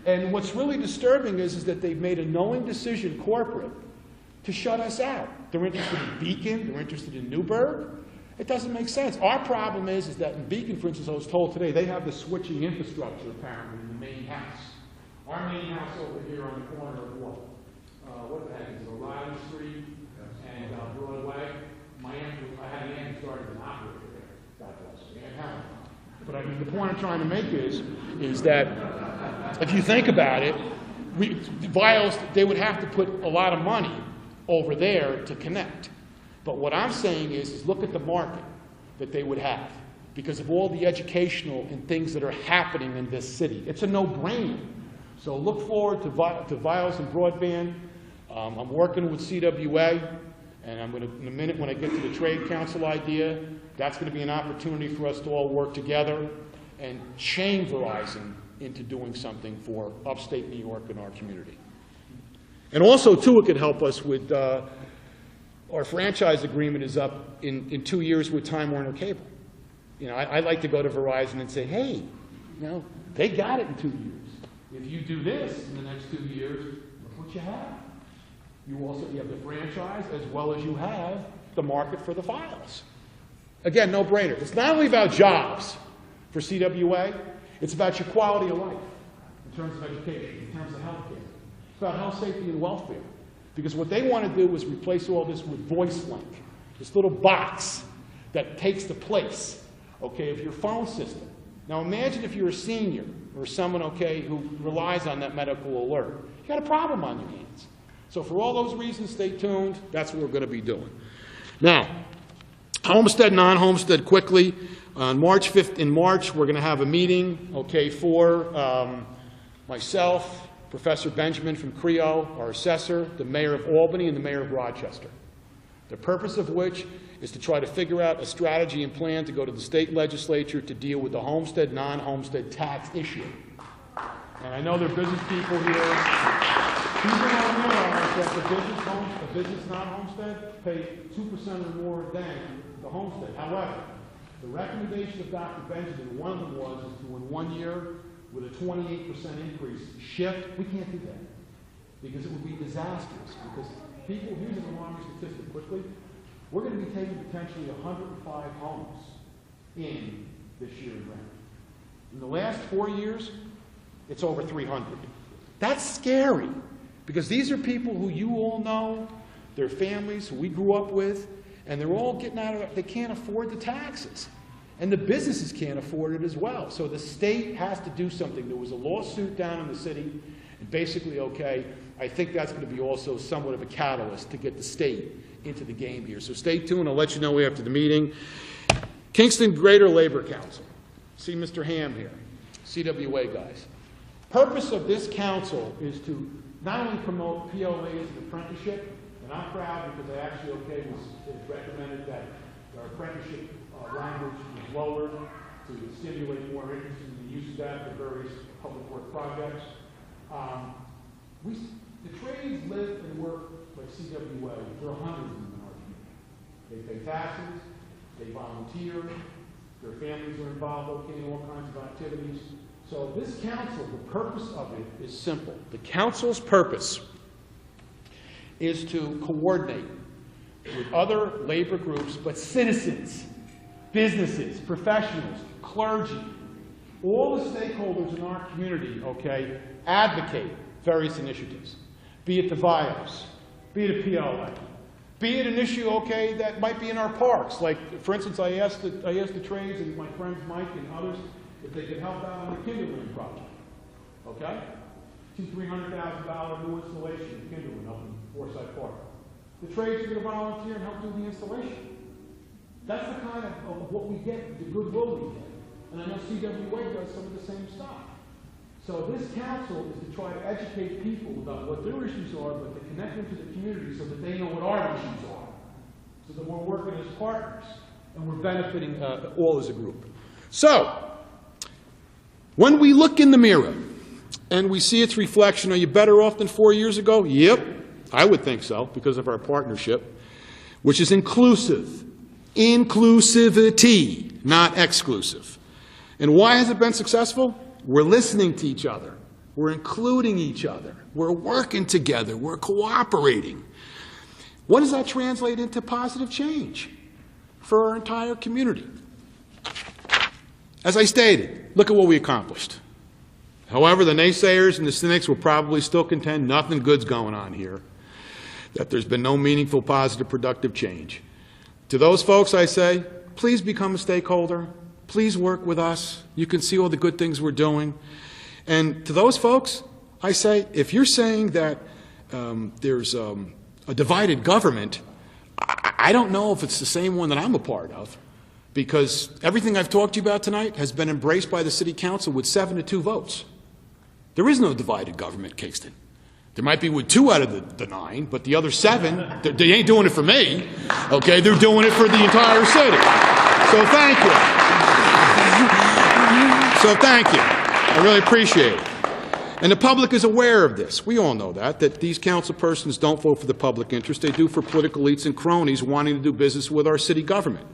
And what's really disturbing is that they've made a knowing decision, corporate, to shut us out. They're interested in Beacon, they're interested in Newburgh. It doesn't make sense. Our problem is that in Beacon, for instance, I was told today, they have the switching infrastructure apparently in the main house. Our main house over here on the corner of what the heck is it, O'Reilly Street and Broadway. I had an aunt who started an operator there. God bless her. Aunt Helen. But I mean, the point I'm trying to make is that if you think about it, Vios, they would have to put a lot of money over there to connect. But what I'm saying is look at the market that they would have because of all the educational and things that are happening in this city. It's a no-brainer. So look forward to Vios and broadband. I'm working with CWA, and I'm going to, in a minute when I get to the Trade Council idea, that's going to be an opportunity for us to all work together and chain Verizon into doing something for upstate New York and our community. And also, too, it could help us with our franchise agreement is up in 2 years with Time Warner Cable. I like to go to Verizon and say, hey, they got it in 2 years. If you do this in the next 2 years, look what you have. You have the franchise as well as you have the market for the files. Again, no-brainer. It's not only about jobs for CWA, it's about your quality of life in terms of education, in terms of health care. It's about health, safety, and welfare. Because what they want to do is replace all this with VoiceLink, this little box that takes the place, of your phone system. Now imagine if you're a senior or someone, who relies on that medical alert. You got a problem on your hands. So for all those reasons, stay tuned. That's what we're going to be doing. Now, homestead, non-homestead, quickly. On March 5th, in March, we're going to have a meeting, for myself, Professor Benjamin from CREO, our assessor, the mayor of Albany, and the mayor of Rochester. The purpose of which is to try to figure out a strategy and plan to go to the state legislature to deal with the homestead, non-homestead tax issue. And I know there are business people here. People don't realize that the business non-homestead pay 2% or more than the homestead. However, the recommendation of Dr. Benjamin, one of them was to in 1 year, with a 28% increase, shift. We can't do that because it would be disastrous. Because people, here's an alarming statistic quickly, we're going to be taking potentially 105 homes in this year in rent. In the last 4 years, it's over 300. That's scary because these are people who you all know, their families who we grew up with, and they're all getting out of it. They can't afford the taxes. And the businesses can't afford it as well. So the state has to do something. There was a lawsuit down in the city, and basically, I think that's going to be also somewhat of a catalyst to get the state into the game here. So stay tuned. I'll let you know after the meeting. Kingston Greater Labor Council. See Mr. Ham here, CWA guys. Purpose of this council is to not only promote PLA as an apprenticeship, and I'm proud because I actually, was recommended that our apprenticeship language was lowered to stimulate more interest in the use of that for various public work projects. The trades live and work like CWA. There are hundreds of them in our community. They pay taxes, they volunteer, their families are involved in all kinds of activities. So this council, the purpose of it is simple. The council's purpose is to coordinate with other labor groups, but citizens, businesses, professionals, clergy, all the stakeholders in our community, advocate various initiatives, be it the Vios, be it a PLA, Be it an issue, okay, that might be in our parks. Like, for instance, I asked the trades and my friends Mike and others if they could help out on the kindling project. Okay? $300,000 new installation of kindling up in Forsyth Park. The trades are going to volunteer and help do the installation. That's the kind of what we get, the goodwill we get. And I know CWA does some of the same stuff. So this council is to try to educate people about what their issues are, but to connect them to the community so that they know what our issues are. So that we're working as partners and we're benefiting all as a group. So, when we look in the mirror and we see its reflection, are you better off than 4 years ago? Yep, I would think so, because of our partnership, which is inclusive. Inclusivity, not exclusive. And why has it been successful? We're listening to each other. We're including each other. We're working together. We're cooperating. What does that translate into? Positive change for our entire community. As I stated, look at what we accomplished. However, the naysayers and the cynics will probably still contend nothing good's going on here, that there's been no meaningful, positive, productive change. To those folks, I say, please become a stakeholder. Please work with us. You can see all the good things we're doing. And to those folks, I say, if you're saying that there's a divided government, I don't know if it's the same one that I'm a part of, because everything I've talked to you about tonight has been embraced by the City Council with 7-2 votes. There is no divided government, Kingston. There might be with 2 out of the 9, but the other 7, they ain't doing it for me, okay? They're doing it for the entire city. So thank you. So thank you. I really appreciate it. And the public is aware of this. We all know that these council persons don't vote for the public interest. They do for political elites and cronies wanting to do business with our city government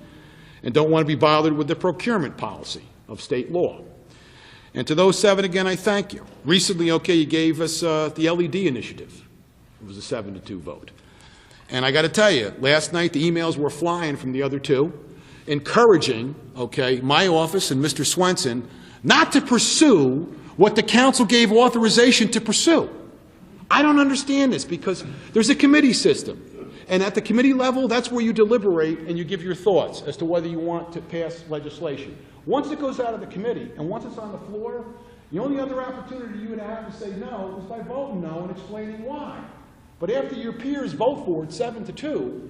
and don't want to be bothered with the procurement policy of state law. And to those 7, again, I thank you. Recently, okay, you gave us the LED initiative. It was a 7-2 vote. And I got to tell you, last night the emails were flying from the other 2, encouraging, okay, my office and Mr. Swenson not to pursue what the council gave authorization to pursue. I don't understand this, because there's a committee system. And at the committee level, that's where you deliberate and you give your thoughts as to whether you want to pass legislation. Once it goes out of the committee and once it's on the floor, the only other opportunity you would have to say no is by voting no and explaining why. But after your peers vote for it 7-2,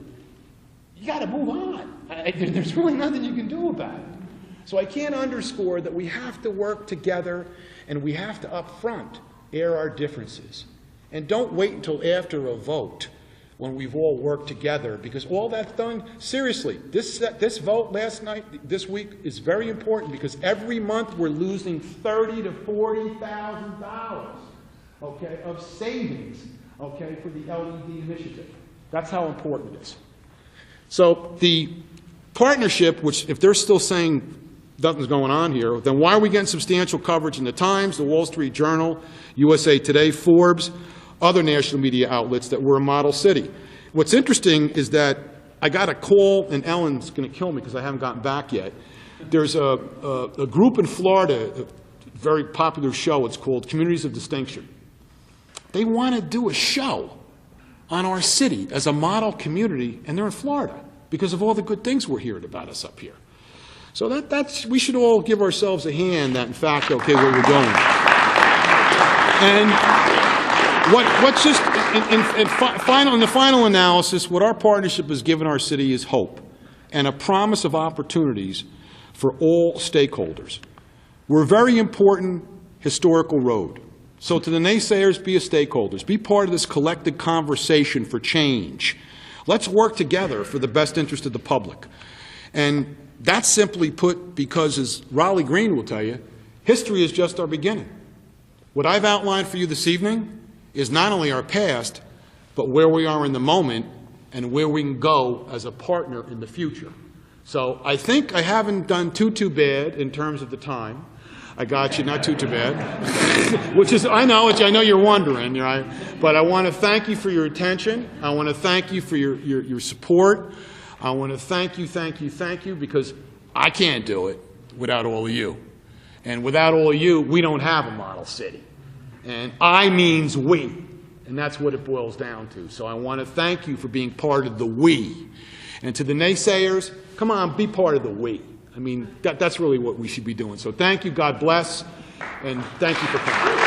you got to move on. There's really nothing you can do about it. So I can't underscore that we have to work together and we have to up front air our differences. And don't wait until after a vote when we've all worked together, because all that's done, seriously, this vote last night, this week, is very important, because every month we're losing $30,000 to $40,000, okay, of savings, okay, for the LED initiative. That's how important it is. So the partnership, which if they're still saying nothing's going on here, then why are we getting substantial coverage in the Times, the Wall Street Journal, USA Today, Forbes, other national media outlets that we're a model city? What's interesting is that I got a call, and Ellen's going to kill me because I haven't gotten back yet. There's a group in Florida, a very popular show, it's called Communities of Distinction. They want to do a show on our city as a model community, and they're in Florida because of all the good things we're hearing about us up here. So we should all give ourselves a hand that, in fact, okay, where we're going. And what's just, in the final analysis, what our partnership has given our city is hope and a promise of opportunities for all stakeholders. We're a very important historical road. So to the naysayers, be a stakeholders. Be part of this collective conversation for change. Let's work together for the best interest of the public. And that's simply put because, as Raleigh Green will tell you, history is just our beginning. What I've outlined for you this evening is not only our past, but where we are in the moment and where we can go as a partner in the future. So I think I haven't done too bad in terms of the time. I got you, not too bad. Which is, I know you're wondering, right? But I want to thank you for your attention. I want to thank you for your support. I want to thank you, because I can't do it without all of you. And without all of you, we don't have a model city. And I means we. And that's what it boils down to. So I want to thank you for being part of the we. And to the naysayers, come on, be part of the we. I mean, that's really what we should be doing. So thank you, God bless, and thank you for coming.